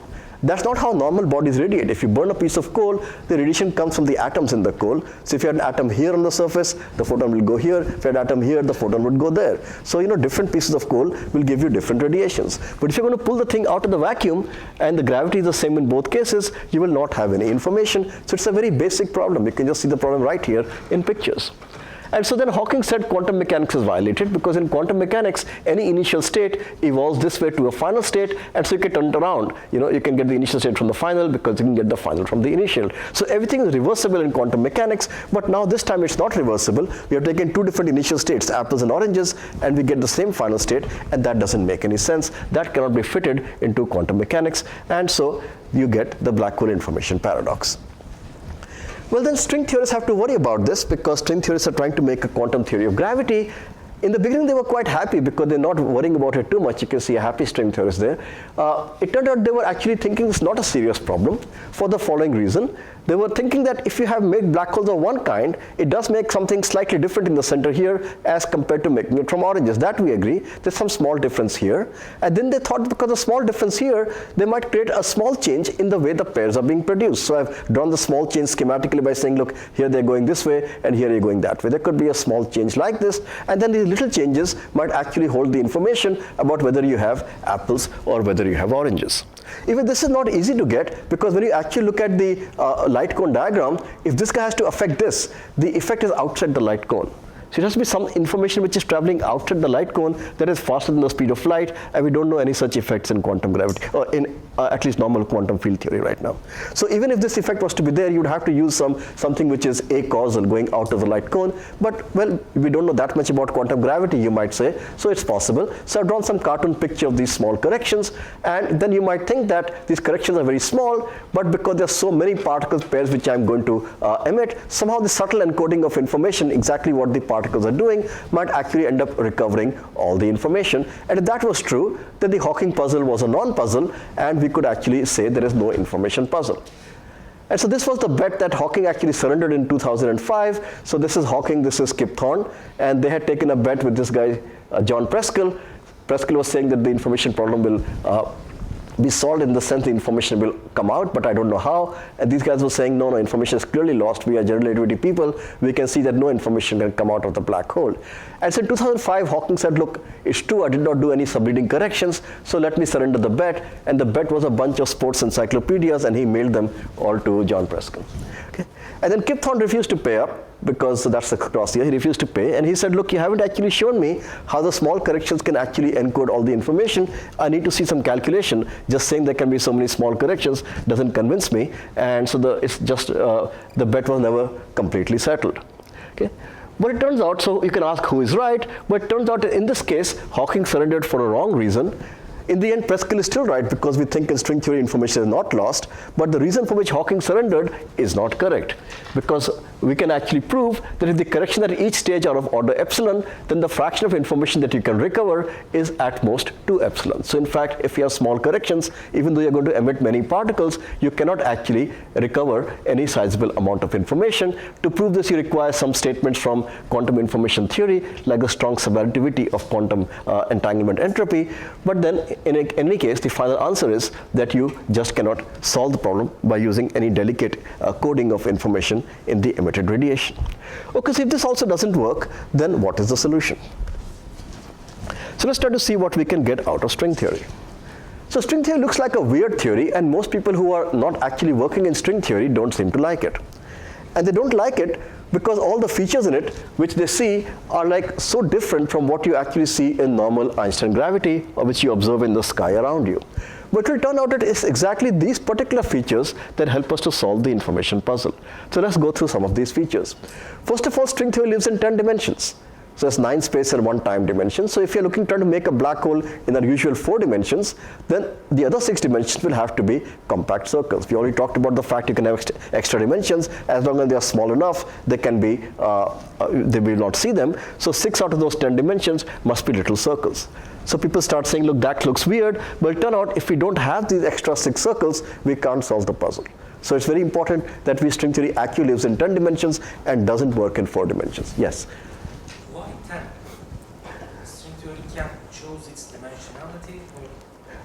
That's not how normal bodies radiate. If you burn a piece of coal, the radiation comes from the atoms in the coal. So if you had an atom here on the surface, the photon will go here. If you had an atom here, the photon would go there. So different pieces of coal will give you different radiations. But if you're going to pull the thing out of the vacuum and the gravity is the same in both cases, you will not have any information. So it's a very basic problem. You can just see the problem right here in pictures. And so then Hawking said quantum mechanics is violated because in quantum mechanics, any initial state evolves this way to a final state, and so you can turn it around. You can get the initial state from the final because you can get the final from the initial. So everything is reversible in quantum mechanics, but now this time it's not reversible. We have taken two different initial states, apples and oranges, and we get the same final state, and that doesn't make any sense. That cannot be fitted into quantum mechanics, and so you get the black hole information paradox. Well, then string theorists have to worry about this because string theorists are trying to make a quantum theory of gravity. In the beginning, they were quite happy because they're not worrying about it too much. You can see a happy string theorist there. It turned out they were actually thinking it's not a serious problem for the following reason. They were thinking that if you have made black holes of one kind, it does make something slightly different in the center here as compared to making it from oranges. That we agree. There's some small difference here. And then they thought because of small difference here, they might create a small change in the way the pairs are being produced. So I've drawn the small change schematically by saying, look, here they're going this way and here you're going that way. There could be a small change like this, and then these little changes might actually hold the information about whether you have apples or whether you have oranges. Even this is not easy to get because when you actually look at the light cone diagram, if this guy has to affect this, the effect is outside the light cone. So it has to be some information which is traveling outside the light cone that is faster than the speed of light, and we don't know any such effects in quantum gravity, or in at least normal quantum field theory right now. So even if this effect was to be there, you'd have to use something which is acausal, going out of the light cone. But, well, we don't know that much about quantum gravity, you might say, so it's possible. So I've drawn some cartoon picture of these small corrections, and then you might think that these corrections are very small, but because there are so many particle pairs which I'm going to emit, somehow the subtle encoding of information, exactly what the particles are doing, might actually end up recovering all the information. And if that was true, then the Hawking puzzle was a non-puzzle, and we could actually say there is no information puzzle. And so this was the bet that Hawking actually surrendered in 2005. So this is Hawking, this is Kip Thorne, and they had taken a bet with this guy, John Preskill. Preskill was saying that the information problem will be solved in the sense the information will come out, but I don't know how. And these guys were saying, no, information is clearly lost. We are general relativity people. We can see that no information can come out of the black hole. And so in 2005, Hawking said, look, it's true, I did not do any subleading corrections, so let me surrender the bet. And the bet was a bunch of sports encyclopedias, and he mailed them all to John Preskill. Okay. And then Kip Thorne refused to pay up, because that's the cross here. He refused to pay, and he said, look, you haven't actually shown me how the small corrections can actually encode all the information. I need to see some calculation. Just saying there can be so many small corrections doesn't convince me, and so it's just the bet was never completely settled. Okay. But it turns out, so you can ask who is right, but it turns out in this case, Hawking surrendered for a wrong reason. In the end, Preskill is still right because we think in string theory information is not lost, but the reason for which Hawking surrendered is not correct, because we can actually prove that if the correction at each stage are of order epsilon, then the fraction of information that you can recover is at most 2 epsilon. So in fact, if you have small corrections, even though you're going to emit many particles, you cannot actually recover any sizable amount of information. To prove this, you require some statements from quantum information theory, like the strong subadditivity of quantum entanglement entropy. But then, in any case, the final answer is that you just cannot solve the problem by using any delicate coding of information in the emitted radiation. Okay, so if this also doesn't work, then what is the solution? So let's try to see what we can get out of string theory. So string theory looks like a weird theory, and most people who are not actually working in string theory don't seem to like it. And they don't like it because all the features in it which they see are like so different from what you actually see in normal Einstein gravity, or which you observe in the sky around you. But it will turn out it is exactly these particular features that help us to solve the information puzzle. So let's go through some of these features. First of all, string theory lives in 10 dimensions. So it's 9 space and 1 time dimension. So if you're trying to make a black hole in our usual 4 dimensions, then the other 6 dimensions will have to be compact circles. We already talked about the fact you can have extra dimensions. As long as they are small enough, they can be, they will not see them. So 6 out of those 10 dimensions must be little circles. So people start saying, look, that looks weird, but it turns out if we don't have these extra 6 circles, we can't solve the puzzle. So it's very important that string theory actually lives in 10 dimensions and doesn't work in 4 dimensions. Yes? Why 10? String theory can choose its dimensionality?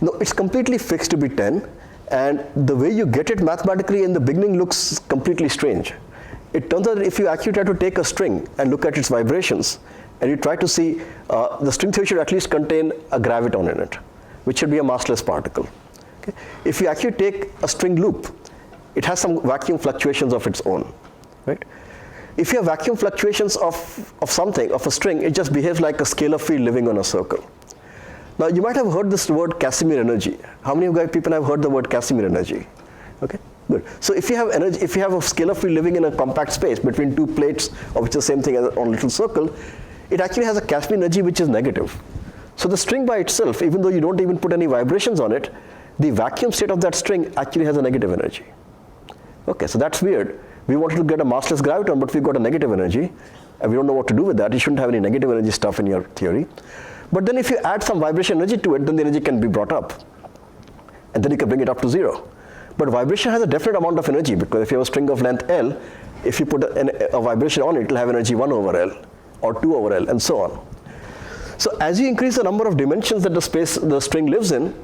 No, it's completely fixed to be 10, and the way you get it mathematically in the beginning looks completely strange. It turns out that if you actually try to take a string and look at its vibrations, and you try to see, the string theory should at least contain a graviton in it, which should be a massless particle. Okay? If you actually take a string loop, it has some vacuum fluctuations of its own, right? If you have vacuum fluctuations of something, of a string, it just behaves like a scalar field living on a circle. Now, you might have heard this word Casimir energy. How many of you people have heard the word Casimir energy? Okay, good. So if you have energy, if you have a scalar field living in a compact space between 2 plates, of which is the same thing as on a little circle, it actually has a Casimir energy which is negative. So the string by itself, even though you don't even put any vibrations on it, the vacuum state of that string actually has a negative energy. Okay, so that's weird. We wanted to get a massless graviton, but we've got a negative energy, and we don't know what to do with that. You shouldn't have any negative energy stuff in your theory. But then if you add some vibration energy to it, then the energy can be brought up. And then you can bring it up to 0. But vibration has a definite amount of energy, because if you have a string of length L, if you put a vibration on it, it will have energy 1 over L, or 2 over L, and so on. So as you increase the number of dimensions that the string lives in,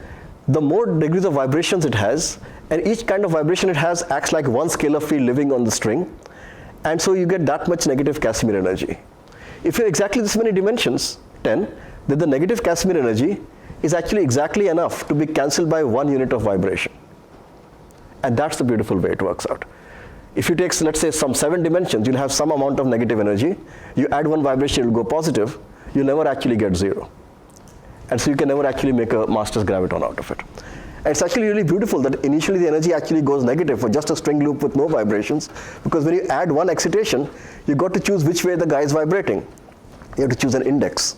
the more degrees of vibrations it has, and each kind of vibration it has acts like one scalar field living on the string, and so you get that much negative Casimir energy. If you have exactly this many dimensions, 10, then the negative Casimir energy is actually exactly enough to be cancelled by 1 unit of vibration. And that's the beautiful way it works out. If you take, let's say, some 7 dimensions, you'll have some amount of negative energy. You add 1 vibration, it'll go positive. You'll never actually get 0. And so you can never actually make a massless graviton out of it. And it's actually really beautiful that initially the energy actually goes negative for just a string loop with no vibrations, because when you add 1 excitation, you've got to choose which way the guy is vibrating. You have to choose an index.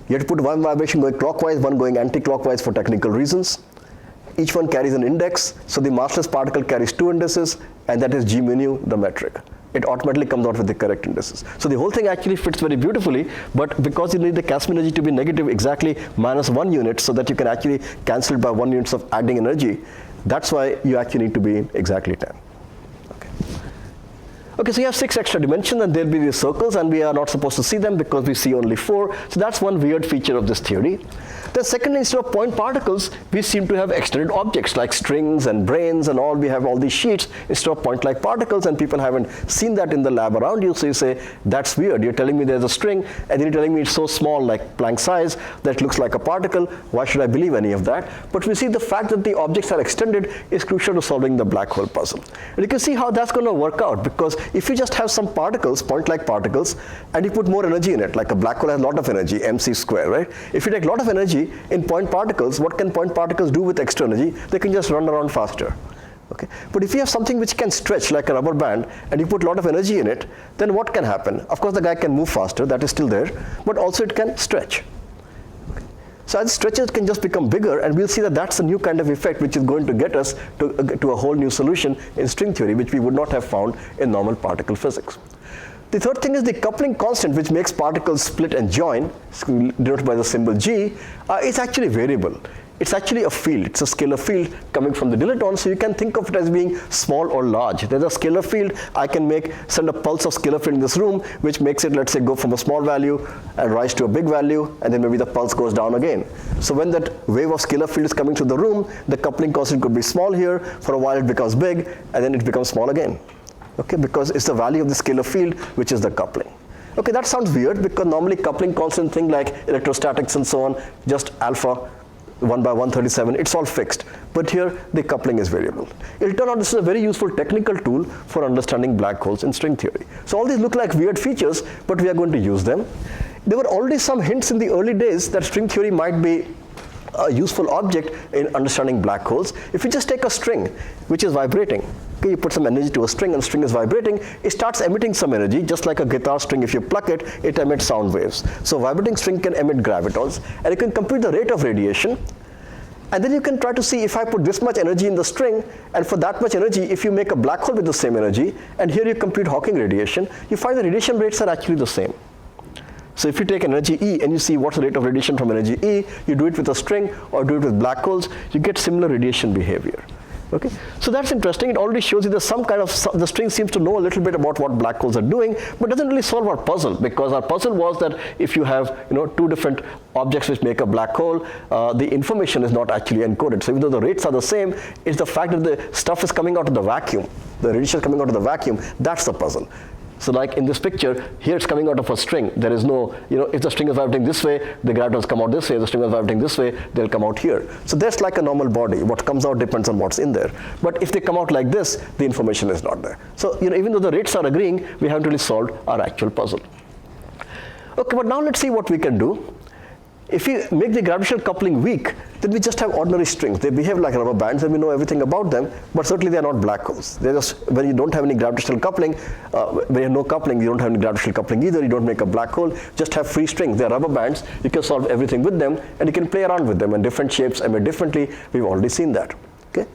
You have to put 1 vibration going clockwise, 1 going anti-clockwise for technical reasons. Each one carries an index, so the massless particle carries 2 indices, and that is G mu nu, the metric. It automatically comes out with the correct indices. So the whole thing actually fits very beautifully, but because you need the Casimir energy to be negative exactly -1 unit, so that you can actually cancel it by 1 unit of adding energy, that's why you actually need to be exactly 10. Okay, so you have 6 extra dimensions, and there'll be these circles, and we are not supposed to see them because we see only 4. So that's one weird feature of this theory. Then secondly, instead of point particles, we seem to have extended objects like strings and brains and all. We have all these sheets instead of point-like particles, and people haven't seen that in the lab around you. So you say, that's weird. You're telling me there's a string, and then you're telling me it's so small, like Planck size, that it looks like a particle. Why should I believe any of that? But we see the fact that the objects are extended is crucial to solving the black hole puzzle. And you can see how that's going to work out, because if you just have some particles, point-like particles, and you put more energy in it, like a black hole has a lot of energy, mc square, right? If you take a lot of energy in point particles, what can point particles do with extra energy? They can just run around faster. Okay? But if you have something which can stretch like a rubber band and you put a lot of energy in it, then what can happen? Of course the guy can move faster, that is still there, but also it can stretch. Okay? So as it stretches, it can just become bigger, and we'll see that that's a new kind of effect which is going to get us to a whole new solution in string theory, which we would not have found in normal particle physics. The third thing is the coupling constant, which makes particles split and join, denoted by the symbol G, is actually variable. It's actually a field. It's a scalar field coming from the dilettone, so you can think of it as being small or large. There's a scalar field. I can send a pulse of scalar field in this room, which makes it, let's say, go from a small value and rise to a big value, and then maybe the pulse goes down again. So when that wave of scalar field is coming through the room, the coupling constant could be small here. For a while it becomes big, and then it becomes small again. Okay, because it's the value of the scalar field which is the coupling. Okay, that sounds weird, because normally coupling constant thing like electrostatics and so on, just alpha 1 by 137, it's all fixed. But here the coupling is variable. It'll turn out this is a very useful technical tool for understanding black holes in string theory. So all these look like weird features, but we are going to use them. There were already some hints in the early days that string theory might be a useful object in understanding black holes. If you just take a string which is vibrating, okay, you put some energy to a string and the string is vibrating, it starts emitting some energy, just like a guitar string. If you pluck it, it emits sound waves. So vibrating string can emit gravitons, and you can compute the rate of radiation, and then you can try to see if I put this much energy in the string, and for that much energy, if you make a black hole with the same energy, and here you compute Hawking radiation, you find the radiation rates are actually the same. So if you take energy E and you see what's the rate of radiation from energy E, you do it with a string or do it with black holes, you get similar radiation behavior. Okay, so that's interesting. It already shows you there's some kind of, the string seems to know a little bit about what black holes are doing, but doesn't really solve our puzzle, because our puzzle was that if you have two different objects which make a black hole, the information is not actually encoded. So even though the rates are the same, it's the fact that the stuff is coming out of the vacuum, the radiation is coming out of the vacuum, that's the puzzle. So like in this picture, here it's coming out of a string. There is no, if the string is vibrating this way, the gravitons come out this way. If the string is vibrating this way, they'll come out here. So that's like a normal body. What comes out depends on what's in there. But if they come out like this, the information is not there. So even though the rates are agreeing, we haven't really solved our actual puzzle. Okay, but now let's see what we can do. If we make the gravitational coupling weak, then we just have ordinary strings. They behave like rubber bands, and we know everything about them, but certainly they are not black holes. They're just, when you don't have any gravitational coupling, when you have no coupling, you don't have any gravitational coupling either, you don't make a black hole, just have free strings. They're rubber bands, you can solve everything with them, and you can play around with them, and different shapes emit differently. We've already seen that. Okay?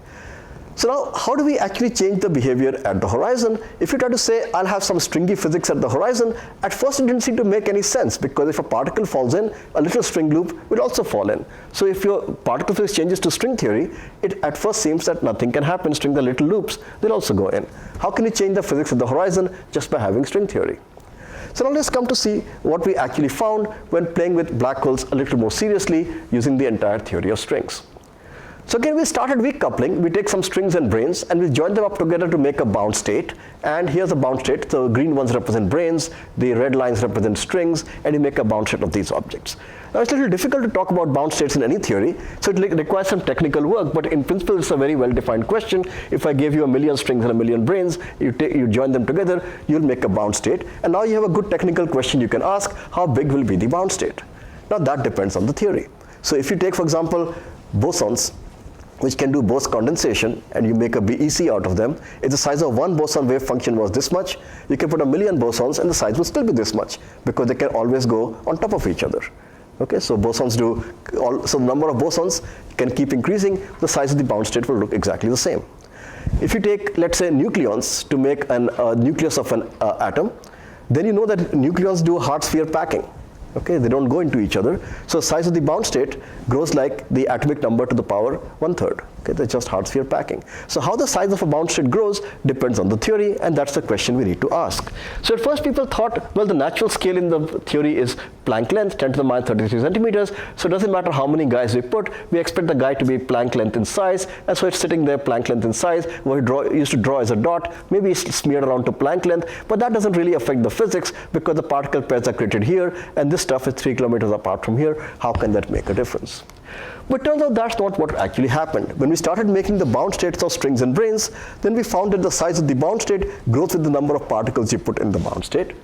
So now, how do we actually change the behavior at the horizon? If you try to say, I'll have some stringy physics at the horizon, at first it didn't seem to make any sense, because if a particle falls in, a little string loop will also fall in. So if your particle physics changes to string theory, it at first seems that nothing can happen. String the little loops, they'll also go in. How can you change the physics at the horizon? Just by having string theory. So now let's come to see what we actually found when playing with black holes a little more seriously using the entire theory of strings. So again, we started weak coupling. We take some strings and branes and we join them up together to make a bound state. And here's a bound state. The green ones represent branes, the red lines represent strings, and you make a bound state of these objects. Now it's a little difficult to talk about bound states in any theory, so it requires some technical work, but in principle it's a very well-defined question. If I gave you a million strings and a million branes, you join them together, you'll make a bound state. And now you have a good technical question you can ask: how big will be the bound state? Now that depends on the theory. So if you take, for example, bosons, which can do Bose condensation, and you make a BEC out of them, if the size of one boson wave function was this much, you can put a million bosons and the size will still be this much, because they can always go on top of each other. Okay, so bosons so the number of bosons can keep increasing, the size of the bound state will look exactly the same. If you take, let's say, nucleons to make a nucleus of an atom, then you know that nucleons do hard sphere packing. Okay, they don't go into each other. So the size of the bound state grows like the atomic number to the power 1/3. Okay, that's just hard sphere packing. So how the size of a bound state grows depends on the theory, and that's the question we need to ask. So at first people thought, well, the natural scale in the theory is Planck length, 10 to the minus 33 centimeters. So it doesn't matter how many guys we put, we expect the guy to be Planck length in size, and so it's sitting there Planck length in size. What we used to draw as a dot, maybe it's smeared around to Planck length, but that doesn't really affect the physics, because the particle pairs are created here, and this stuff is 3 kilometers apart from here. How can that make a difference? But turns out that's not what actually happened. When we started making the bound states of strings and branes, then we found that the size of the bound state grows with the number of particles you put in the bound state.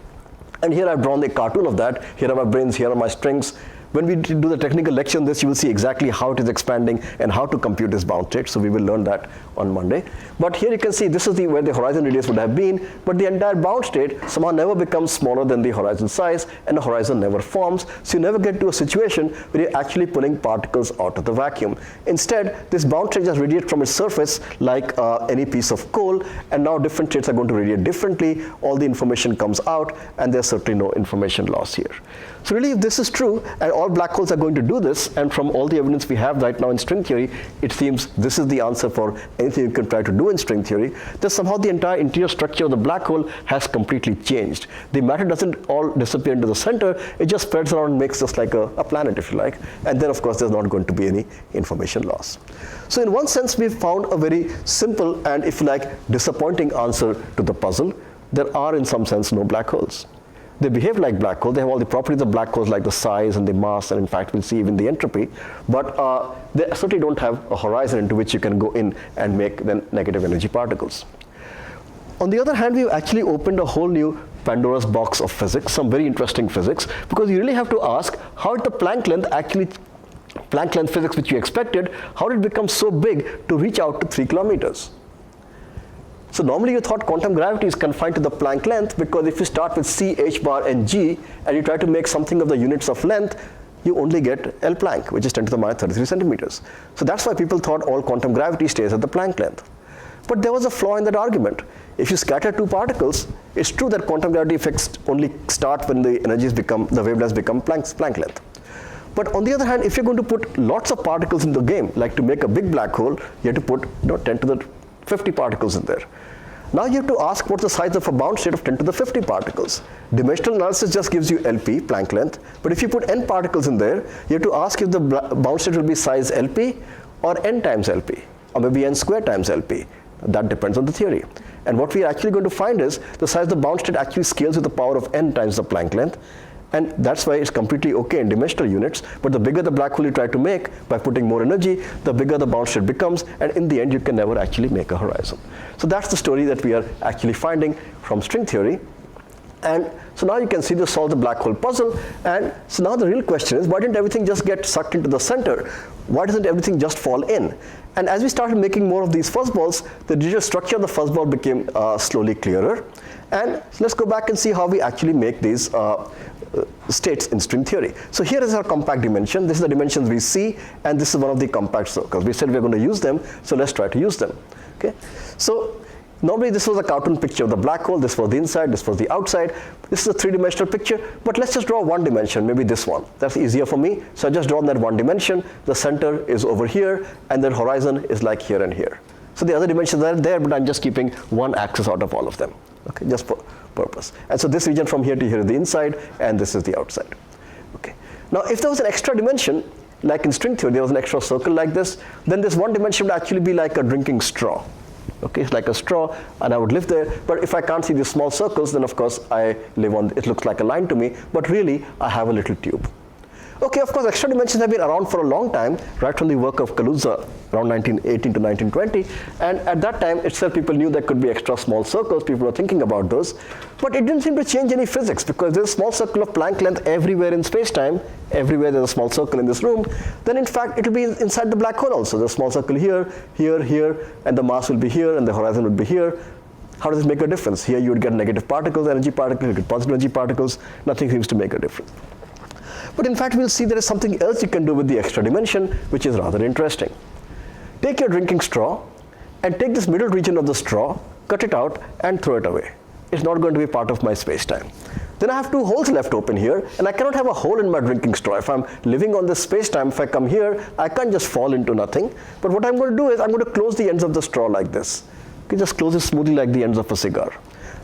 And here I've drawn a cartoon of that. Here are my branes, here are my strings. When we do the technical lecture on this, you will see exactly how it is expanding and how to compute this bound state. So we will learn that on Monday. But here you can see this is where the horizon radius would have been, but the entire bound state somehow never becomes smaller than the horizon size, and the horizon never forms. So you never get to a situation where you're actually pulling particles out of the vacuum. Instead, this bound state just radiates from its surface like any piece of coal, and now different states are going to radiate differently. All the information comes out, and there's certainly no information loss here. So really, if this is true, and all black holes are going to do this, and from all the evidence we have right now in string theory, it seems this is the answer for anything you can try to do in string theory, that somehow the entire interior structure of the black hole has completely changed. The matter doesn't all disappear into the center, it just spreads around and makes just like a planet, if you like, and then of course there's not going to be any information loss. So in one sense, we've found a very simple and, if you like, disappointing answer to the puzzle. There are in some sense no black holes. They behave like black holes. They have all the properties of black holes, like the size and the mass, and in fact we'll see even the entropy, but they certainly don't have a horizon into which you can go in and make then negative energy particles. On the other hand, we've actually opened a whole new Pandora's box of physics, some very interesting physics, because you really have to ask, how did the Planck length physics which you expected, how did it become so big to reach out to 3 kilometers? So normally you thought quantum gravity is confined to the Planck length, because if you start with c, h bar and g, and you try to make something of the units of length, you only get L Planck, which is 10 to the minus 33 centimeters. So that's why people thought all quantum gravity stays at the Planck length. But there was a flaw in that argument. If you scatter 2 particles, it's true that quantum gravity effects only start when the wavelengths become Planck length. But on the other hand, if you're going to put lots of particles in the game, like to make a big black hole, you have to put 10 to the 50 particles in there. Now you have to ask what's the size of a bound state of 10 to the 50 particles. Dimensional analysis just gives you LP, Planck length, but if you put n particles in there, you have to ask if the bound state will be size LP or n times LP, or maybe n squared times LP. That depends on the theory. And what we are actually going to find is the size of the bound state actually scales with the power of n times the Planck length, and that's why it's completely okay in dimensional units, but the bigger the black hole you try to make by putting more energy, the bigger the bound state becomes, and in the end you can never actually make a horizon. So that's the story that we are actually finding from string theory. And so now you can see this solve the black hole puzzle, and so now the real question is, why didn't everything just get sucked into the center? Why doesn't everything just fall in? And as we started making more of these fuzzballs, the digital structure of the fuzzball became slowly clearer. And so let's go back and see how we actually make these states in string theory. So here is our compact dimension. This is the dimensions we see, and this is one of the compact circles. We said we're going to use them, so let's try to use them. Okay. So normally this was a cartoon picture of the black hole. This was the inside, this was the outside. This is a 3-dimensional picture, but let's just draw one dimension, maybe this one. That's easier for me. So I just draw that one dimension. The center is over here, and the horizon is like here and here. So the other dimensions are there, but I'm just keeping one axis out of all of them. Okay, just for purpose. And so this region from here to here is the inside, and this is the outside. Okay. Now if there was an extra dimension, like in string theory, there was an extra circle like this, then this one dimension would actually be like a drinking straw. Okay, it's like a straw, and I would live there. But if I can't see these small circles, then of course I live on, it looks like a line to me, but really I have a little tube. Okay, of course, extra dimensions have been around for a long time, right from the work of Kaluza around 1918 to 1920. And at that time itself, people knew there could be extra small circles. People were thinking about those. But it didn't seem to change any physics, because there's a small circle of Planck length everywhere in space-time. Everywhere there's a small circle in this room. Then in fact, it will be inside the black hole also. There's a small circle here, here, here, and the mass will be here, and the horizon will be here. How does it make a difference? Here you would get negative particles, energy particles, you get positive energy particles. Nothing seems to make a difference. But in fact, we'll see there is something else you can do with the extra dimension, which is rather interesting. Take your drinking straw and take this middle region of the straw, cut it out and throw it away. It's not going to be part of my space-time. Then I have 2 holes left open here, and I cannot have a hole in my drinking straw. If I'm living on this space-time, if I come here, I can't just fall into nothing. But what I'm going to do is I'm going to close the ends of the straw like this. You can just close it smoothly like the ends of a cigar.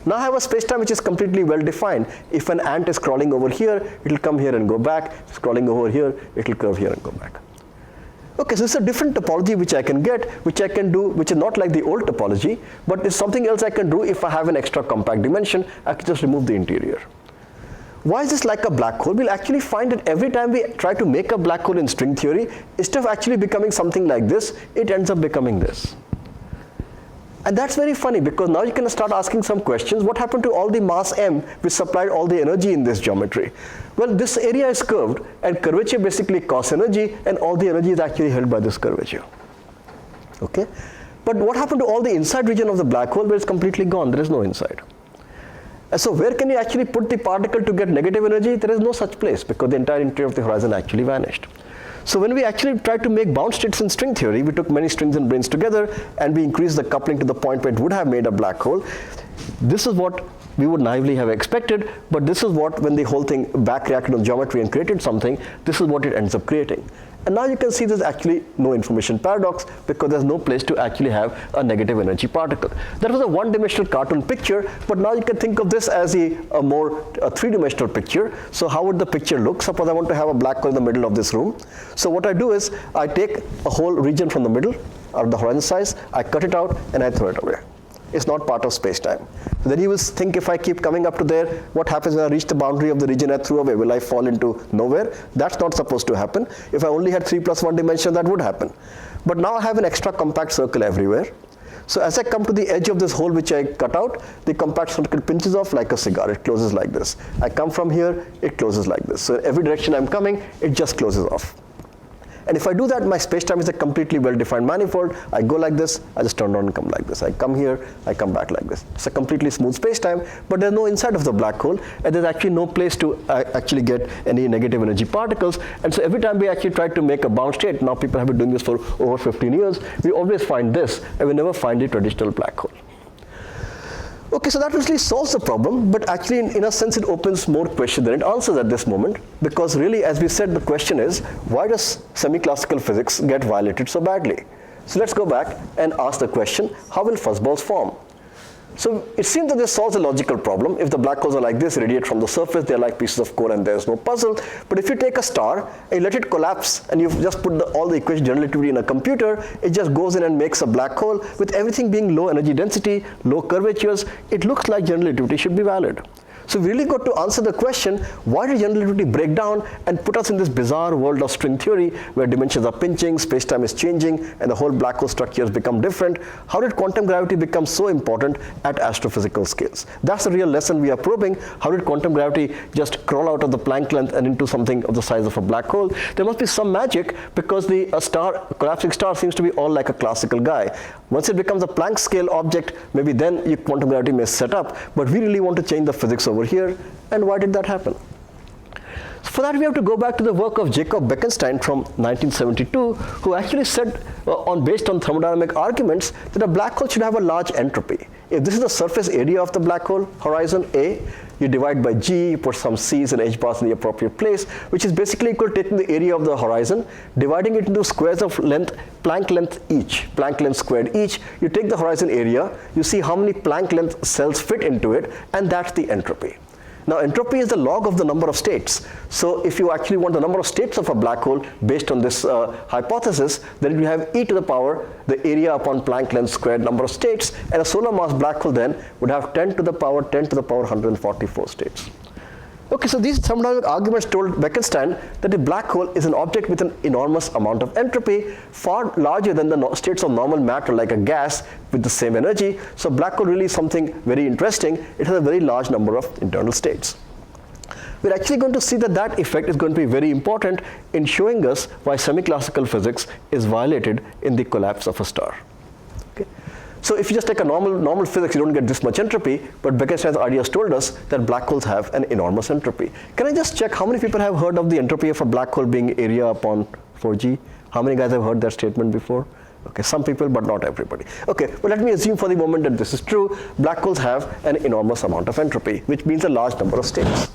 Now I have a space-time which is completely well defined. If an ant is crawling over here, it will come here and go back. If it's crawling over here, it will curve here and go back. Okay, so this is a different topology which I can get, which I can do, which is not like the old topology, but it's something else I can do if I have an extra compact dimension. I can just remove the interior. Why is this like a black hole? We'll actually find that every time we try to make a black hole in string theory, instead of actually becoming something like this, it ends up becoming this. And that's very funny because now you can start asking some questions. What happened to all the mass m which supplied all the energy in this geometry? Well, this area is curved, and curvature basically costs energy, and all the energy is actually held by this curvature. Okay? But what happened to all the inside region of the black hole? Well, it's completely gone. There is no inside. And so where can you actually put the particle to get negative energy? There is no such place because the entire interior of the horizon actually vanished. So when we actually tried to make bound states in string theory, we took many strings and brains together and we increased the coupling to the point where it would have made a black hole. This is what we would naively have expected, but this is what, when the whole thing back reacted on geometry and created something, this is what it ends up creating. And now you can see there's actually no information paradox because there's no place to actually have a negative energy particle. That was a one-dimensional cartoon picture, but now you can think of this as a more three-dimensional picture. So how would the picture look? Suppose I want to have a black hole in the middle of this room. So what I do is I take a whole region from the middle, out of the horizon size, I cut it out and I throw it away. It's not part of space-time. So then you will think, if I keep coming up to there, what happens when I reach the boundary of the region I threw away? Will I fall into nowhere? That's not supposed to happen. If I only had 3 + 1 dimension, that would happen. But now I have an extra compact circle everywhere. So as I come to the edge of this hole which I cut out, the compact circle pinches off like a cigar. It closes like this. I come from here, it closes like this. So in every direction I'm coming, it just closes off. And if I do that, my space-time is a completely well-defined manifold. I go like this, I just turn around and come like this. I come here, I come back like this. It's a completely smooth space-time, but there's no inside of the black hole, and there's actually no place to actually get any negative energy particles. And so every time we actually try to make a bound state, now people have been doing this for over 15 years, we always find this, and we never find the traditional black hole. Okay, so that actually solves the problem, but actually in a sense it opens more questions than it answers at this moment, because really, as we said, the question is, why does semi-classical physics get violated so badly? So let's go back and ask the question, how will fuzzballs form? So it seems that this solves a logical problem. If the black holes are like this, radiate from the surface, they're like pieces of coal and there's no puzzle. But if you take a star and you let it collapse and you just put all the equation general relativity in a computer, it just goes in and makes a black hole with everything being low energy density, low curvatures. It looks like general relativity should be valid. So we really got to answer the question, why did general relativity break down and put us in this bizarre world of string theory where dimensions are pinching, space-time is changing, and the whole black hole structures become different? How did quantum gravity become so important at astrophysical scales? That's the real lesson we are probing. How did quantum gravity just crawl out of the Planck length and into something of the size of a black hole? There must be some magic because the collapsing star seems to be all like a classical guy. Once it becomes a Planck scale object, maybe then quantum gravity may set up, but we really want to change the physics over here. And why did that happen? So for that we have to go back to the work of Jacob Bekenstein from 1972, who actually said, based on thermodynamic arguments, that a black hole should have a large entropy. If this is the surface area of the black hole, horizon A, you divide by G, you put some C's and H bars in the appropriate place, which is basically equal to taking the area of the horizon, dividing it into squares of length, Planck length each, Planck length squared each. You take the horizon area, you see how many Planck length cells fit into it, and that's the entropy. Now entropy is the log of the number of states. So if you actually want the number of states of a black hole based on this hypothesis, then you have e to the power, the area upon Planck length squared number of states, and a solar mass black hole then would have 10 to the power 144 states. Okay, so these thermodynamic arguments told Bekenstein that a black hole is an object with an enormous amount of entropy, far larger than the states of normal matter like a gas with the same energy. So black hole really is something very interesting. It has a very large number of internal states. We're actually going to see that that effect is going to be very important in showing us why semi-classical physics is violated in the collapse of a star. So if you just take a normal physics, you don't get this much entropy, but Bekenstein's ideas told us that black holes have an enormous entropy. Can I just check how many people have heard of the entropy of a black hole being area upon 4G? How many guys have heard that statement before? Okay, some people, but not everybody. Okay, but let me assume for the moment that this is true. Black holes have an enormous amount of entropy, which means a large number of states.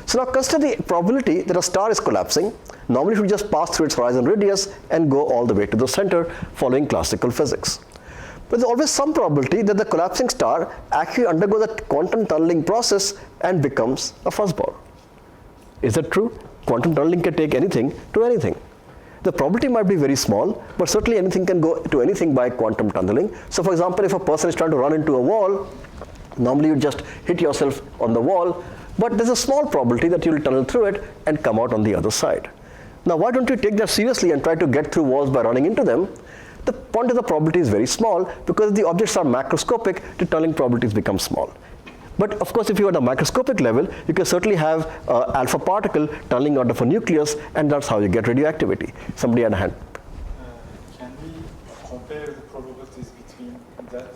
So now consider the probability that a star is collapsing. Normally it would just pass through its horizon radius and go all the way to the center following classical physics. But there's always some probability that the collapsing star actually undergoes a quantum tunneling process and becomes a fuzzball. Is that true? Quantum tunneling can take anything to anything. The probability might be very small, but certainly anything can go to anything by quantum tunneling. So for example, if a person is trying to run into a wall, normally you just hit yourself on the wall, but there's a small probability that you'll tunnel through it and come out on the other side. Now why don't you take that seriously and try to get through walls by running into them? The point is the probability is very small because the objects are macroscopic, the tunneling probabilities become small. But of course, if you are at a microscopic level, you can certainly have alpha particle tunneling out of a nucleus, and that's how you get radioactivity. Somebody had a hand. Can we compare the probabilities between that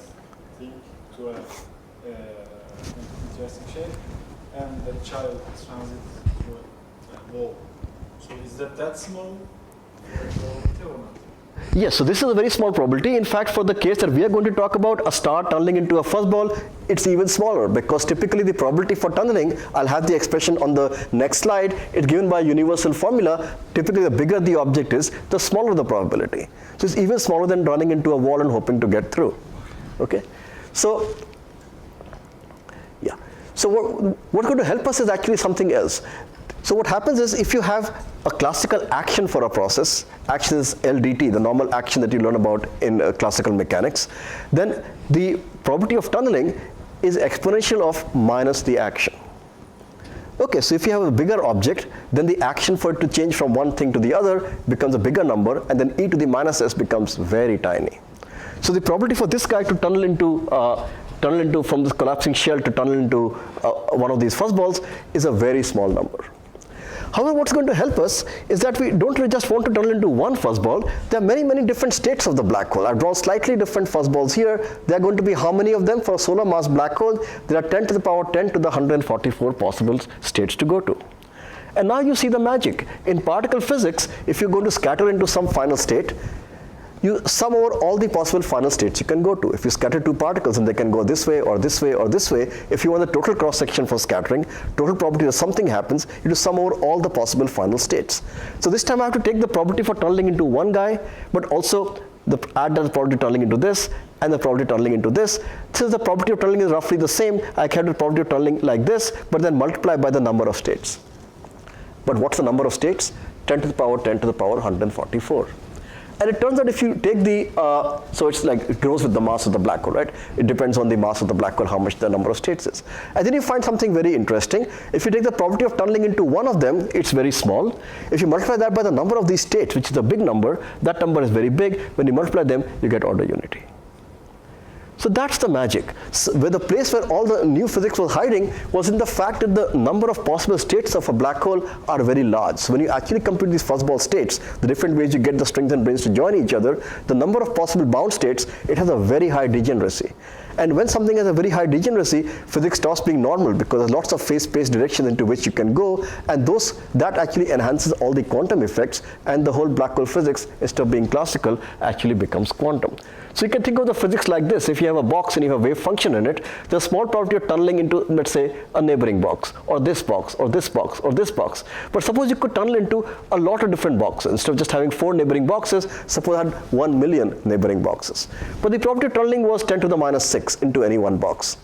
thing to a interesting shape and the child transit through a wall? So is that small probability or not? Yes, so this is a very small probability. In fact, for the case that we are going to talk about, a star tunneling into a fuzzball, it's even smaller because typically the probability for tunneling, I'll have the expression on the next slide, it's given by a universal formula. Typically, the bigger the object is, the smaller the probability. So it's even smaller than running into a wall and hoping to get through. Okay, so yeah. So what's going to help us is actually something else. So what happens is if you have a classical action for a process, action is LDT, the normal action that you learn about in classical mechanics, then the probability of tunneling is exponential of minus the action. Okay, so if you have a bigger object, then the action for it to change from one thing to the other becomes a bigger number, and then e to the minus s becomes very tiny. So the probability for this guy to tunnel into from this collapsing shell to tunnel into one of these fuzzballs is a very small number. However, what's going to help us is that we don't really just want to tunnel into one fuzzball. There are many, many different states of the black hole. I've drawn slightly different fuzzballs here. There are going to be how many of them for a solar mass black hole? There are 10 to the power 10 to the 144 possible states to go to. And now you see the magic. In particle physics, if you're going to scatter into some final state, you sum over all the possible final states you can go to. If you scatter two particles and they can go this way or this way or this way, if you want the total cross section for scattering, total probability that something happens, you just sum over all the possible final states. So this time I have to take the probability for tunneling into one guy, but also add the probability tunneling into this and the probability tunneling into this. Since the probability of tunneling is roughly the same, I can have the probability of tunneling like this, but then multiply by the number of states. But what's the number of states? 10 to the power 10 to the power 144. And it turns out if you take the, so it's like it grows with the mass of the black hole, right? It depends on the mass of the black hole how much the number of states is. And then you find something very interesting. If you take the probability of tunneling into one of them, it's very small. If you multiply that by the number of these states, which is a big number, that number is very big. When you multiply them, you get order unity. So that's the magic. So where the place where all the new physics was hiding was in the fact that the number of possible states of a black hole are very large. So when you actually compute these fuzzball states, the different ways you get the strings and brains to join each other, the number of possible bound states, it has a very high degeneracy. And when something has a very high degeneracy, physics stops being normal because there's lots of phase-space directions into which you can go, and that actually enhances all the quantum effects, and the whole black hole physics, instead of being classical, actually becomes quantum. So you can think of the physics like this. If you have a box and you have a wave function in it, there's a small probability of tunneling into, let's say, a neighboring box, or this box, or this box, or this box. But suppose you could tunnel into a lot of different boxes. Instead of just having 4 neighboring boxes, suppose I had 1 million neighboring boxes. But the probability of tunneling was 10 to the minus 6 into any one box.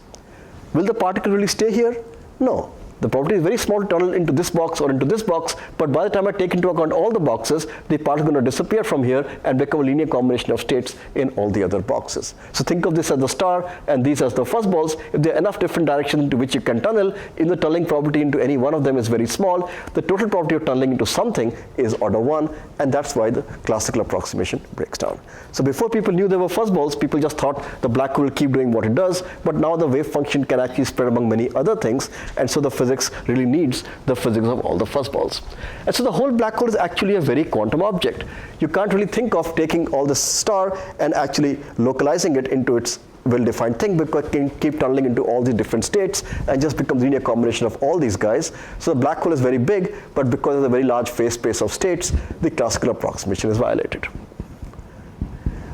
Will the particle really stay here? No. The probability is very small to tunnel into this box or into this box, but by the time I take into account all the boxes, the particle is going to disappear from here and become a linear combination of states in all the other boxes. So think of this as the star and these as the fuzzballs. If there are enough different directions into which you can tunnel, in the tunneling probability into any one of them is very small. The total probability of tunneling into something is order 1, and that's why the classical approximation breaks down. So before people knew there were fuzzballs, people just thought the black hole will keep doing what it does, but now the wave function can actually spread among many other things, and so the physics really needs the physics of all the fuzzballs. And so the whole black hole is actually a very quantum object. You can't really think of taking all this star and actually localizing it into its well-defined thing, because it can keep tunneling into all these different states and just becomes a linear combination of all these guys. So the black hole is very big, but because of the very large phase space of states, the classical approximation is violated.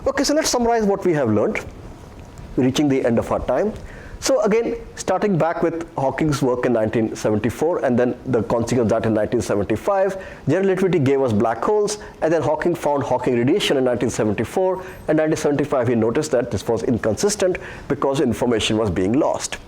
Okay, so let's summarize what we have learned, reaching the end of our time. So again, starting back with Hawking's work in 1974 and then the consequence of that in 1975, general relativity gave us black holes, and then Hawking found Hawking radiation in 1974, and 1975 he noticed that this was inconsistent because information was being lost.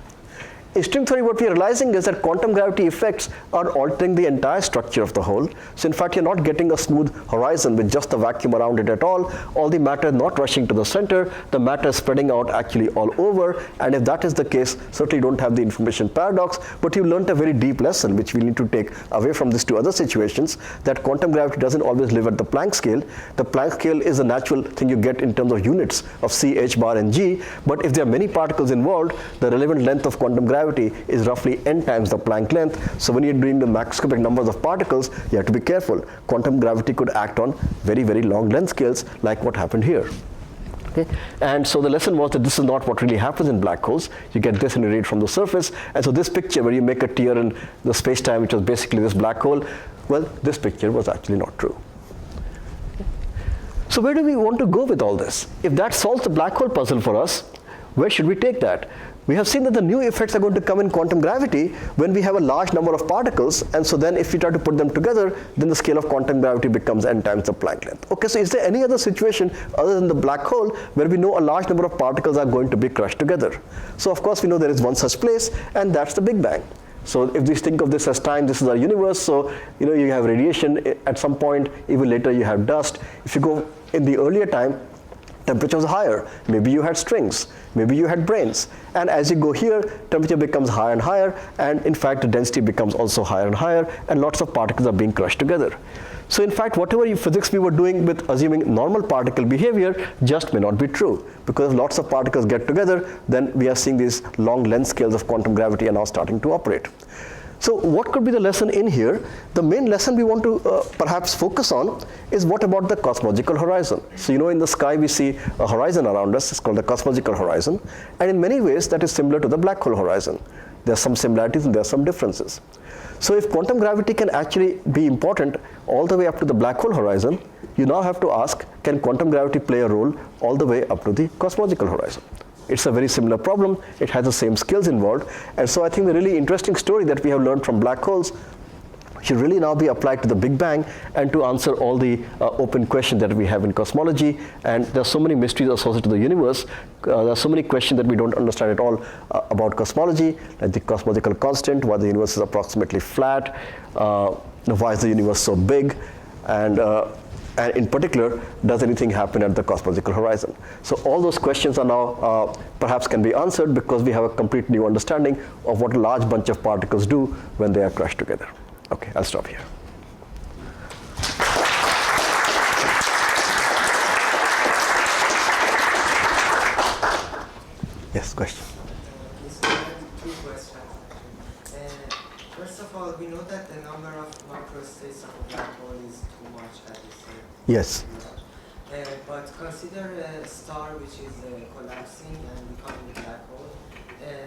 In string theory, what we are realizing is that quantum gravity effects are altering the entire structure of the hole. So in fact, you're not getting a smooth horizon with just the vacuum around it at all. All the matter is not rushing to the center. The matter is spreading out actually all over. And if that is the case, certainly you don't have the information paradox, but you learned a very deep lesson, which we need to take away from these two other situations, that quantum gravity doesn't always live at the Planck scale. The Planck scale is a natural thing you get in terms of units of c, h bar, and g. But if there are many particles involved, the relevant length of quantum gravity is roughly n times the Planck length. So when you're doing the macroscopic numbers of particles, you have to be careful. Quantum gravity could act on very, very long length scales, like what happened here. Okay? And so the lesson was that this is not what really happens in black holes. You get this and you read from the surface. And so this picture where you make a tear in the space-time, which was basically this black hole, well, this picture was actually not true. So where do we want to go with all this? If that solves the black hole puzzle for us, where should we take that? We have seen that the new effects are going to come in quantum gravity when we have a large number of particles, and so then if we try to put them together, then the scale of quantum gravity becomes n times the Planck length. Okay, so is there any other situation other than the black hole where we know a large number of particles are going to be crushed together? So of course we know there is one such place, and that's the Big Bang. So if we think of this as time, this is our universe, so you have radiation at some point, even later you have dust. If you go in the earlier time, temperature was higher. Maybe you had strings, maybe you had brains. And as you go here, temperature becomes higher and higher, and in fact the density becomes also higher and higher, and lots of particles are being crushed together. So in fact, whatever physics we were doing with assuming normal particle behavior just may not be true, because if lots of particles get together, then we are seeing these long length scales of quantum gravity are now starting to operate. So what could be the lesson in here? The main lesson we want to perhaps focus on is what about the cosmological horizon. So in the sky we see a horizon around us, it's called the cosmological horizon, and in many ways that is similar to the black hole horizon. There are some similarities and there are some differences. So if quantum gravity can actually be important all the way up to the black hole horizon, you now have to ask, can quantum gravity play a role all the way up to the cosmological horizon? It's a very similar problem. It has the same skills involved. And so I think the really interesting story that we have learned from black holes should really now be applied to the Big Bang and to answer all the open questions that we have in cosmology. And there are so many mysteries associated to the universe. There are so many questions that we don't understand at all about cosmology, like the cosmological constant, why the universe is approximately flat, why is the universe so big, and in particular, does anything happen at the cosmological horizon? So all those questions are now perhaps can be answered because we have a complete new understanding of what a large bunch of particles do when they are crushed together. Okay, I'll stop here. Yes, question. So I have two questions. First of all, we know that the number of microstates of a black hole is too much, as you said. Yes. But consider a star which is collapsing and becoming a black hole.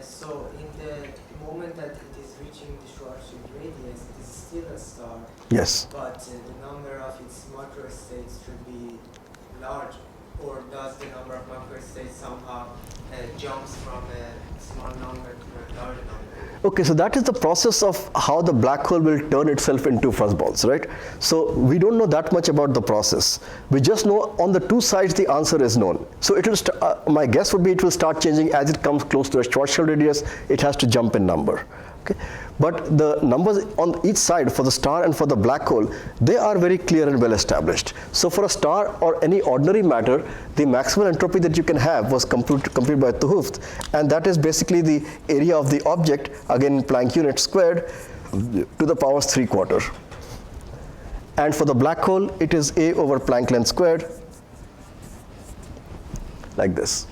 So in the moment that it is reaching the Schwarzschild radius, it is still a star. Yes. But the number of its microstates should be large. Or does the number of microstates somehow jumps from a small number to a large number? Okay, so that is the process of how the black hole will turn itself into fuzzballs, right? So we don't know that much about the process. We just know on the two sides the answer is known. So it will my guess would be it will start changing as it comes close to a Schwarzschild radius. It has to jump in number. Okay? But the numbers on each side for the star and for the black hole, they are very clear and well established. So for a star or any ordinary matter, the maximum entropy that you can have was computed by 't Hooft, and that is basically the area of the object, again in Planck units squared, to the power 3/4. And for the black hole, it is A over Planck length squared, like this.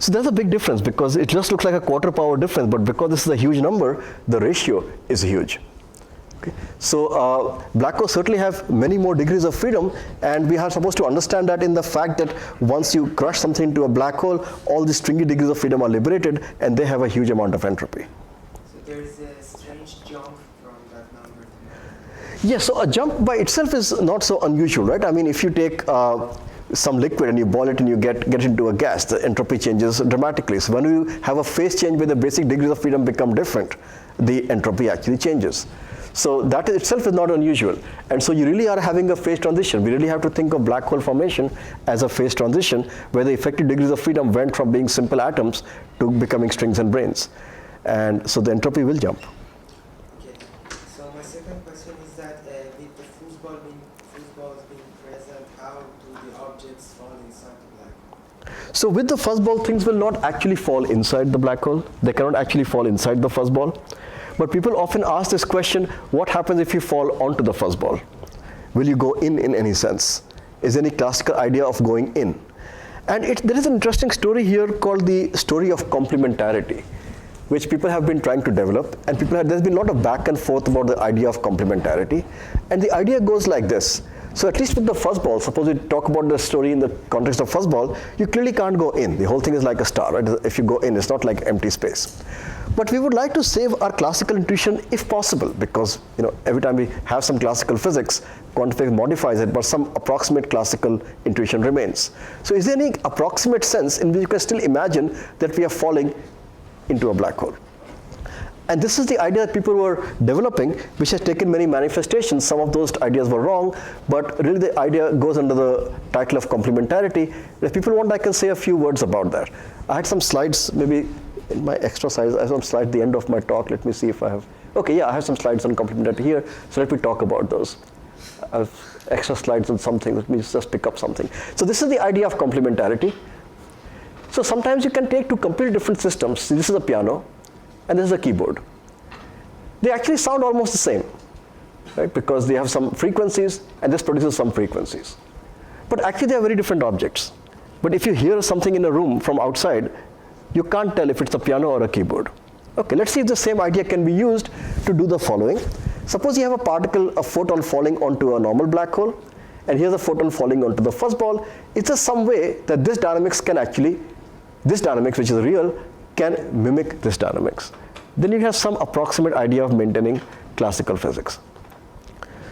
So there's a big difference because it just looks like a quarter power difference, but because this is a huge number, the ratio is huge. Okay. So black holes certainly have many more degrees of freedom, and we are supposed to understand that in the fact that once you crush something into a black hole, all the stringy degrees of freedom are liberated, and they have a huge amount of entropy. So there is a strange jump from that number to another. Yes, so a jump by itself is not so unusual, right? I mean, if you take some liquid and you boil it and you get it into a gas, the entropy changes dramatically. So when you have a phase change where the basic degrees of freedom become different, the entropy actually changes. So that itself is not unusual. And so you really are having a phase transition. We really have to think of black hole formation as a phase transition where the effective degrees of freedom went from being simple atoms to becoming strings and brains. and so the entropy will jump. Okay. So my second question is that with the fuzzballs being present, how do the objects fall inside the black hole? So with the fuzzball, things will not actually fall inside the black hole. They cannot actually fall inside the fuzzball. But people often ask this question, what happens if you fall onto the fuzzball? Will you go in any sense? Is there any classical idea of going in? And there is an interesting story here called the story of complementarity, which people have been trying to develop. And there's been a lot of back and forth about the idea of complementarity. And the idea goes like this. So at least with the fuzzball, suppose we talk about the story in the context of fuzzball, you clearly can't go in. The whole thing is like a star, right? If you go in, it's not like empty space. But we would like to save our classical intuition if possible, because every time we have some classical physics, quantum physics modifies it, but some approximate classical intuition remains. So is there any approximate sense in which you can still imagine that we are falling into a black hole? And this is the idea that people were developing, which has taken many manifestations. Some of those ideas were wrong, but really the idea goes under the title of complementarity. If people want, I can say a few words about that. I had some slides, maybe in my extra slides, I have some slides at the end of my talk. Let me see if I have, okay, yeah, I have some slides on complementarity here, so let me talk about those. I have extra slides on something, let me just pick up something. So this is the idea of complementarity. So sometimes you can take two completely different systems. See, this is a piano, and this is a keyboard. They actually sound almost the same, right? Because they have some frequencies, and this produces some frequencies. But actually they are very different objects. But if you hear something in a room from outside, you can't tell if it's a piano or a keyboard. Okay, let's see if the same idea can be used to do the following. Suppose you have a particle, a photon falling onto a normal black hole, and here's a photon falling onto the fuzzball. It's just some way that this dynamics, which is real, can mimic this dynamics. Then you have some approximate idea of maintaining classical physics.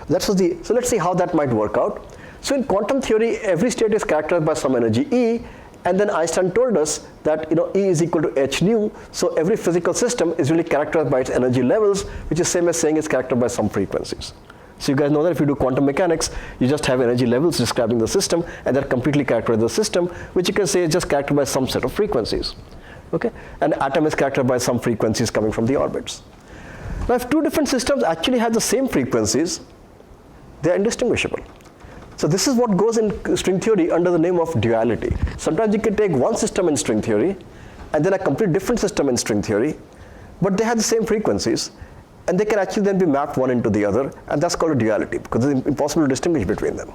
So let's see how that might work out. So in quantum theory, every state is characterized by some energy E, and then Einstein told us that E is equal to h nu, so every physical system is really characterized by its energy levels, which is same as saying it's characterized by some frequencies. So you guys know that if you do quantum mechanics, you just have energy levels describing the system, and that completely characterizes the system, which you can say is just characterized by some set of frequencies. Okay? An atom is characterized by some frequencies coming from the orbits. Now if two different systems actually have the same frequencies, they are indistinguishable. So this is what goes in string theory under the name of duality. Sometimes you can take one system in string theory, and then a completely different system in string theory, but they have the same frequencies, and they can actually then be mapped one into the other, and that's called a duality, because it's impossible to distinguish between them.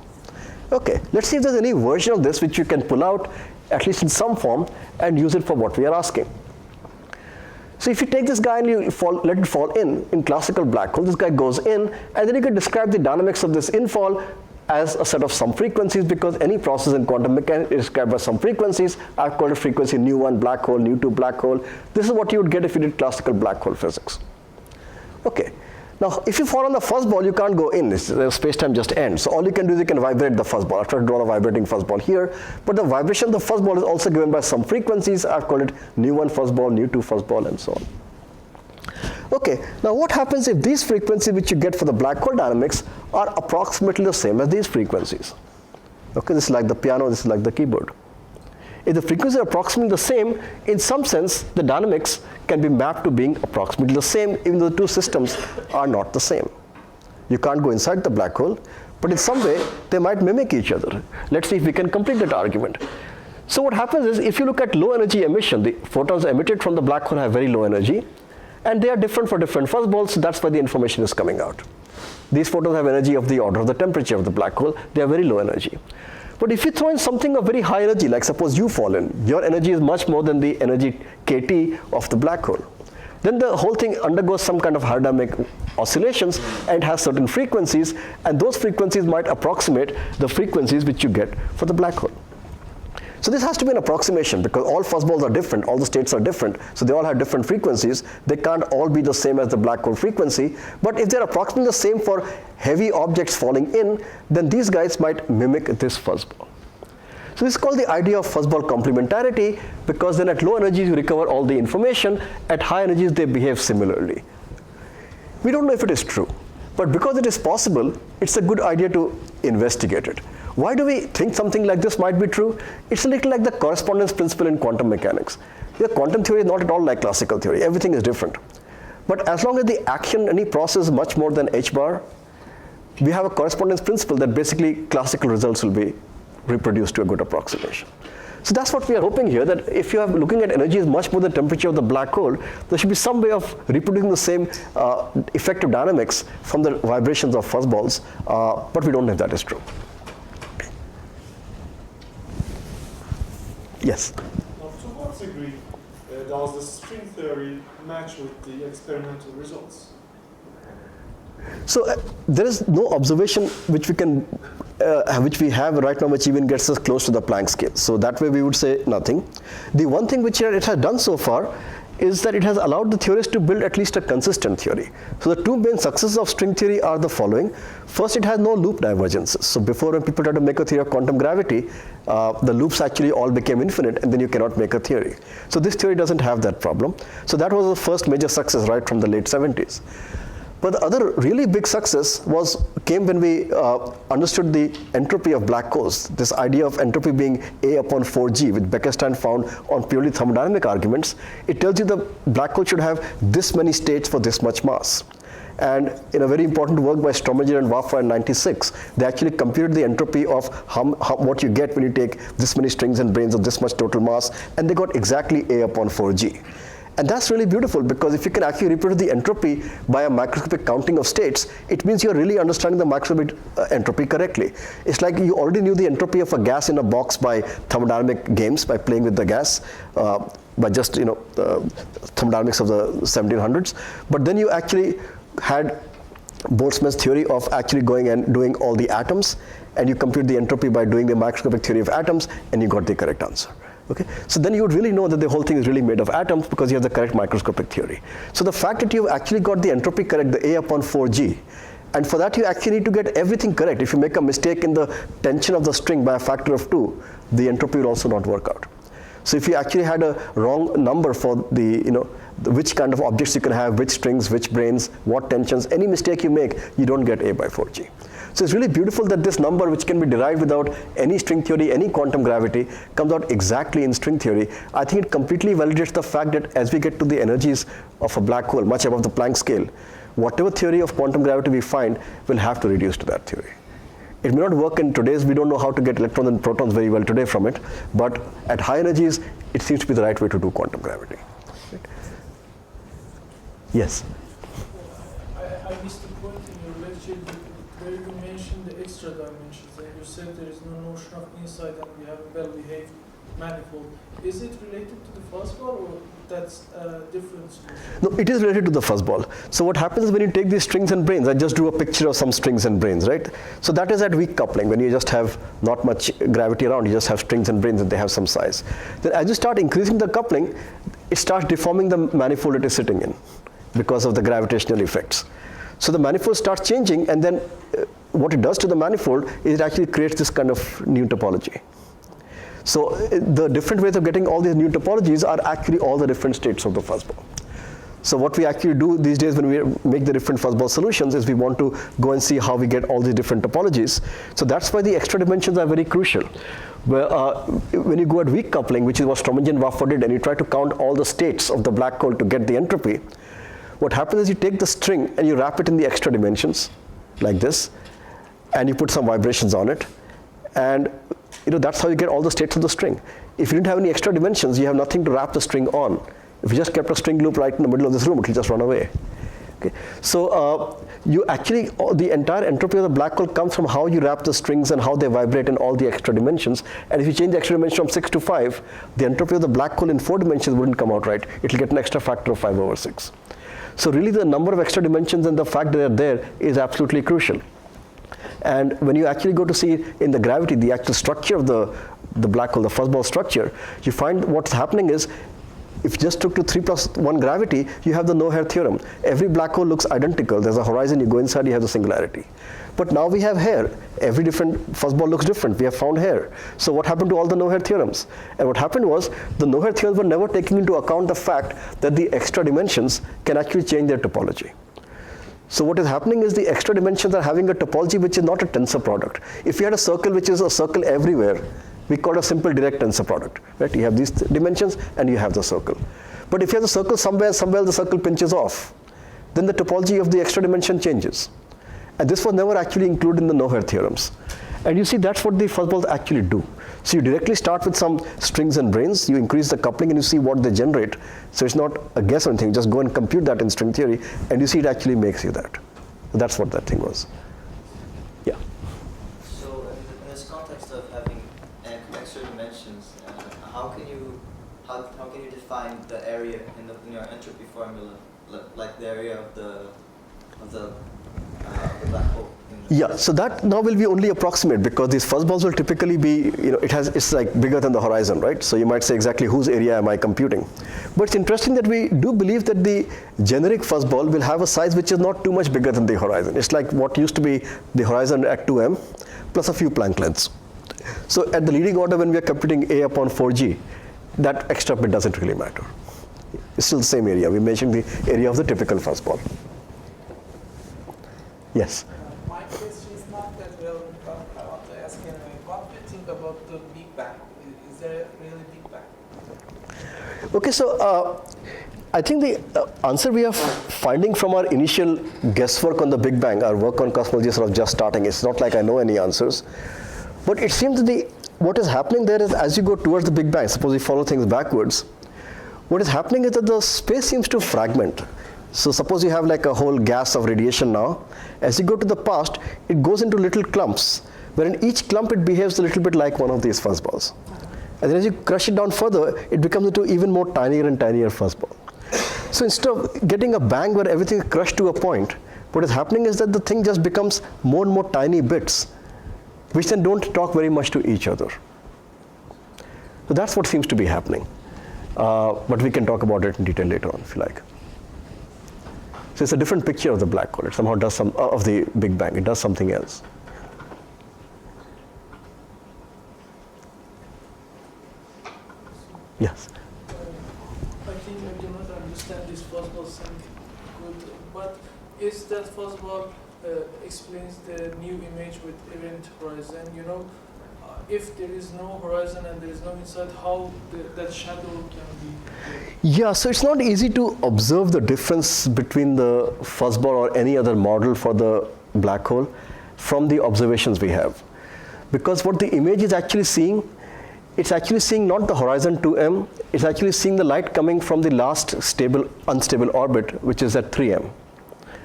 Okay, let's see if there's any version of this which you can pull out, at least in some form, and use it for what we are asking. So if you take this guy and you let it fall in classical black hole, this guy goes in, and then you can describe the dynamics of this infall as a set of some frequencies, because any process in quantum mechanics is described by some frequencies. I've called it frequency nu1 black hole, nu2 black hole. This is what you would get if you did classical black hole physics. Okay. Now, if you fall on the fuzzball, you can't go in. Space-time just ends. So all you can do is you can vibrate the fuzzball. I've tried to draw a vibrating fuzzball here, but the vibration of the fuzzball is also given by some frequencies. I've called it nu1 fuzzball, nu2 fuzzball, and so on. Okay, now what happens if these frequencies which you get for the black hole dynamics are approximately the same as these frequencies? Okay, this is like the piano, this is like the keyboard. If the frequencies are approximately the same, in some sense, the dynamics can be mapped to being approximately the same, even though the two systems are not the same. You can't go inside the black hole, but in some way, they might mimic each other. Let's see if we can complete that argument. So what happens is, if you look at low energy emission, the photons emitted from the black hole have very low energy, and they are different for different fuzzballs, so that's why the information is coming out. These photons have energy of the order of the temperature of the black hole. They are very low energy. But if you throw in something of very high energy, like suppose you fall in, your energy is much more than the energy kT of the black hole. Then the whole thing undergoes some kind of hydrodynamic oscillations and has certain frequencies, and those frequencies might approximate the frequencies which you get for the black hole. So this has to be an approximation, because all fuzzballs are different, all the states are different, so they all have different frequencies. They can't all be the same as the black hole frequency, but if they're approximately the same for heavy objects falling in, then these guys might mimic this fuzzball. So this is called the idea of fuzzball complementarity, because then at low energies you recover all the information, at high energies they behave similarly. We don't know if it is true, but because it is possible, it's a good idea to investigate it. Why do we think something like this might be true? It's a little like the correspondence principle in quantum mechanics. The quantum theory is not at all like classical theory. Everything is different. But as long as the action, any process is much more than h bar, we have a correspondence principle that basically classical results will be reproduced to a good approximation. So that's what we are hoping here, that if you are looking at energy is much more than the temperature of the black hole, there should be some way of reproducing the same effective dynamics from the vibrations of fuzzballs, but we don't know if that is true. Yes? Now, to what degree does the string theory match with the experimental results? So there is no observation which we have right now which even gets us close to the Planck scale. So that way we would say nothing. The one thing which it has done so far is that it has allowed the theorists to build at least a consistent theory. So the two main successes of string theory are the following. First, it has no loop divergences. So before, when people tried to make a theory of quantum gravity, the loops actually all became infinite, and then you cannot make a theory. So this theory doesn't have that problem. So that was the first major success right from the late 70s. But the other really big success came when we understood the entropy of black holes. This idea of entropy being A upon 4G, which Bekenstein found on purely thermodynamic arguments. It tells you the black hole should have this many states for this much mass. And in a very important work by Strominger and Wafra in '96, they actually computed the entropy of what you get when you take this many strings and brains of this much total mass, and they got exactly A upon 4G. And that's really beautiful, because if you can actually reproduce the entropy by a microscopic counting of states, it means you're really understanding the microscopic entropy correctly. It's like you already knew the entropy of a gas in a box by thermodynamic games, by playing with the gas, by just the thermodynamics of the 1700s. But then you actually had Boltzmann's theory of actually going and doing all the atoms, and you compute the entropy by doing the microscopic theory of atoms, and you got the correct answer. Okay? So then you would really know that the whole thing is really made of atoms, because you have the correct microscopic theory. So the fact that you've actually got the entropy correct, the A upon 4G, and for that you actually need to get everything correct. If you make a mistake in the tension of the string by a factor of 2, the entropy will also not work out. So if you actually had a wrong number for which kind of objects you can have, which strings, which brains, what tensions, any mistake you make, you don't get A by 4G. So it's really beautiful that this number, which can be derived without any string theory, any quantum gravity, comes out exactly in string theory. I think it completely validates the fact that as we get to the energies of a black hole, much above the Planck scale, whatever theory of quantum gravity we find will have to reduce to that theory. It may not work in today's, we don't know how to get electrons and protons very well today from it, but at high energies, it seems to be the right way to do quantum gravity. Right? Yes? I missed the point in your lecture where you mentioned the extra dimensions, and you said there is no notion of inside and we have a well-behaved manifold. Is it related to the fuzzball, or that's a different solution? No, it is related to the fuzzball. So what happens is when you take these strings and brains, I just drew a picture of some strings and brains, right? So that is at weak coupling, when you just have not much gravity around, you just have strings and brains and they have some size. Then as you start increasing the coupling, it starts deforming the manifold it is sitting in because of the gravitational effects. So the manifold starts changing, and then what it does to the manifold is it actually creates this kind of new topology. So the different ways of getting all these new topologies are actually all the different states of the fuzzball. So what we actually do these days when we make the different fuzzball solutions is we want to go and see how we get all these different topologies. So that's why the extra dimensions are very crucial. When you go at weak coupling, which is what Strominger and Wafra did, and you try to count all the states of the black hole to get the entropy, what happens is you take the string and you wrap it in the extra dimensions, like this, and you put some vibrations on it, and that's how you get all the states of the string. If you didn't have any extra dimensions, you have nothing to wrap the string on. If you just kept a string loop right in the middle of this room, it will just run away. Okay? So you actually, the entire entropy of the black hole comes from how you wrap the strings and how they vibrate in all the extra dimensions. And if you change the extra dimension from 6 to 5, the entropy of the black hole in 4 dimensions wouldn't come out right. It will get an extra factor of 5 over 6. So really the number of extra dimensions and the fact that they're there is absolutely crucial. And when you actually go to see in the gravity, the actual structure of the black hole, the fuzzball structure, you find what's happening is, if you just took to 3+1 gravity, you have the no-hair theorem. Every black hole looks identical. There's a horizon, you go inside, you have the singularity. But now we have hair. Every different fuzzball looks different. We have found hair. So what happened to all the no-hair theorems? And what happened was, the no-hair theorems were never taking into account the fact that the extra dimensions can actually change their topology. So what is happening is the extra dimensions are having a topology which is not a tensor product. If you had a circle which is a circle everywhere, we call it a simple direct tensor product, right? You have these dimensions and you have the circle. But if you have the circle somewhere the circle pinches off, then the topology of the extra dimension changes. And this was never actually included in the Noether theorems. And you see that's what the fuzzballs actually do. So you directly start with some strings and brains, you increase the coupling and you see what they generate. So it's not a guess or anything, just go and compute that in string theory and you see it actually makes you that. So that's what that thing was. Yeah. So in this context of having extra dimensions, how can you define the area in your entropy formula, like the area of the black hole? Yeah, so that now will be only approximate because these fuzzballs will typically be, it's like bigger than the horizon, right? So you might say exactly whose area am I computing. But it's interesting that we do believe that the generic fuzzball will have a size which is not too much bigger than the horizon. It's like what used to be the horizon at 2m plus a few Planck lengths. So at the leading order when we are computing A upon 4g, that extra bit doesn't really matter. It's still the same area. We're measuring the area of the typical fuzzball. Yes? My question is not that relevant, but I want to ask what do you think about the Big Bang? Is there a really Big Bang? Okay, so I think the answer we are finding from our initial guesswork on the Big Bang, our work on cosmology is sort of just starting. It's not like I know any answers. But it seems that what is happening there is as you go towards the Big Bang, suppose you follow things backwards, what is happening is that the space seems to fragment. So suppose you have like a whole gas of radiation now. As you go to the past, it goes into little clumps, where in each clump it behaves a little bit like one of these fuzzballs. And then as you crush it down further, it becomes into even more tinier and tinier fuzzball. So instead of getting a bang where everything is crushed to a point, what is happening is that the thing just becomes more and more tiny bits, which then don't talk very much to each other. So that's what seems to be happening. But we can talk about it in detail later on if you like. So it's a different picture of the black hole. It somehow does some of the Big Bang. It does something else. Yes. I think I do not understand this fuzzball thing good, but is that fuzzball explains the new image with event horizon? If there is no horizon and there is no inside, how that shadow can be? Yeah, so it's not easy to observe the difference between the fuzzball or any other model for the black hole from the observations we have. Because what the image is actually seeing, it's actually seeing not the horizon 2m, it's actually seeing the light coming from the last unstable orbit, which is at 3m.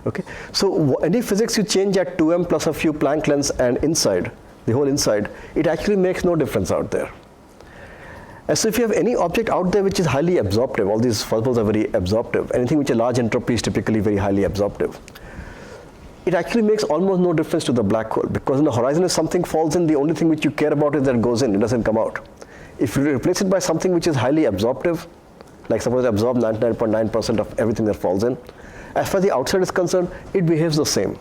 Okay, so any physics you change at 2m plus a few Planck lengths and inside, the whole inside, it actually makes no difference out there. And so if you have any object out there which is highly absorptive, all these fuzzballs are very absorptive, anything which is large entropy is typically very highly absorptive. It actually makes almost no difference to the black hole, because in the horizon if something falls in, the only thing which you care about is that it goes in, it doesn't come out. If you replace it by something which is highly absorptive, like suppose it absorbs 99.9% of everything that falls in, as far as the outside is concerned, it behaves the same.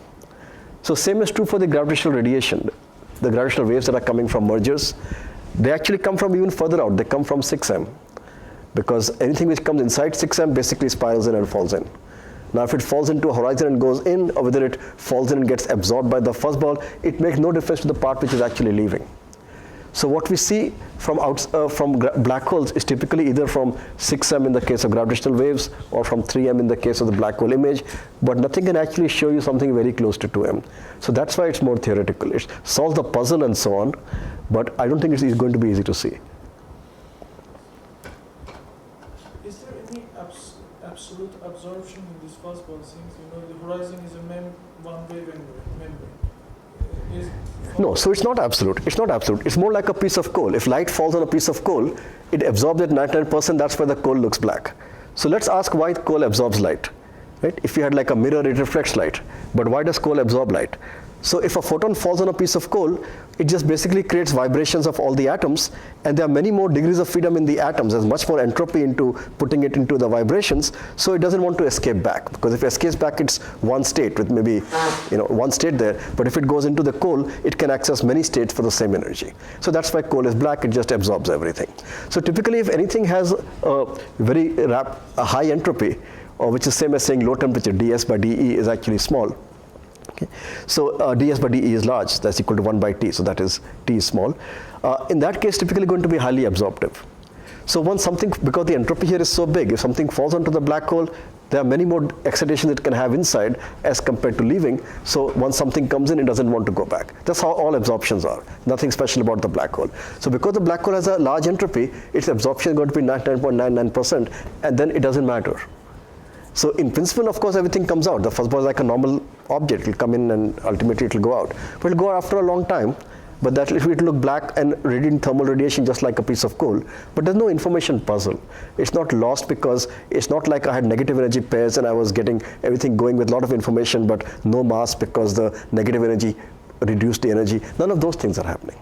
So same is true for the gravitational radiation. The gravitational waves that are coming from mergers, they actually come from even further out. They come from 6m, because anything which comes inside 6m basically spirals in and falls in. Now if it falls into a horizon and goes in, or whether it falls in and gets absorbed by the fuzzball, it makes no difference to the part which is actually leaving. So what we see from black holes is typically either from 6m in the case of gravitational waves, or from 3m in the case of the black hole image, but nothing can actually show you something very close to 2m. So that's why it's more theoretical. It solves the puzzle and so on, but I don't think it's going to be easy to see. Is there any absolute absorption in this fuzzball things? The horizon is a one-way membrane. No, so it's not absolute. It's not absolute. It's more like a piece of coal. If light falls on a piece of coal, it absorbs at 99%, that's why the coal looks black. So let's ask why coal absorbs light. Right? If you had like a mirror, it reflects light. But why does coal absorb light? So if a photon falls on a piece of coal, it just basically creates vibrations of all the atoms, and there are many more degrees of freedom in the atoms. There's much more entropy into putting it into the vibrations, so it doesn't want to escape back, because if it escapes back, it's one state with maybe one state there. But if it goes into the coal, it can access many states for the same energy. So that's why coal is black. It just absorbs everything. So typically, if anything has a very high entropy, or which is same as saying low temperature, ds by dE is actually small. Okay. So ds by dE is large, that's equal to 1 by T, so that is T is small. In that case, typically going to be highly absorptive. So once something, because the entropy here is so big, if something falls onto the black hole, there are many more excitations it can have inside as compared to leaving. So once something comes in, it doesn't want to go back. That's how all absorptions are. Nothing special about the black hole. So because the black hole has a large entropy, its absorption is going to be 99.99%, and then it doesn't matter. So in principle, of course, everything comes out. The fuzzball is like a normal object. It will come in and ultimately it will go out. But it will go out after a long time. But that it will look black and radiating thermal radiation just like a piece of coal. But there's no information puzzle. It's not lost because it's not like I had negative energy pairs and I was getting everything going with a lot of information but no mass because the negative energy reduced the energy. None of those things are happening.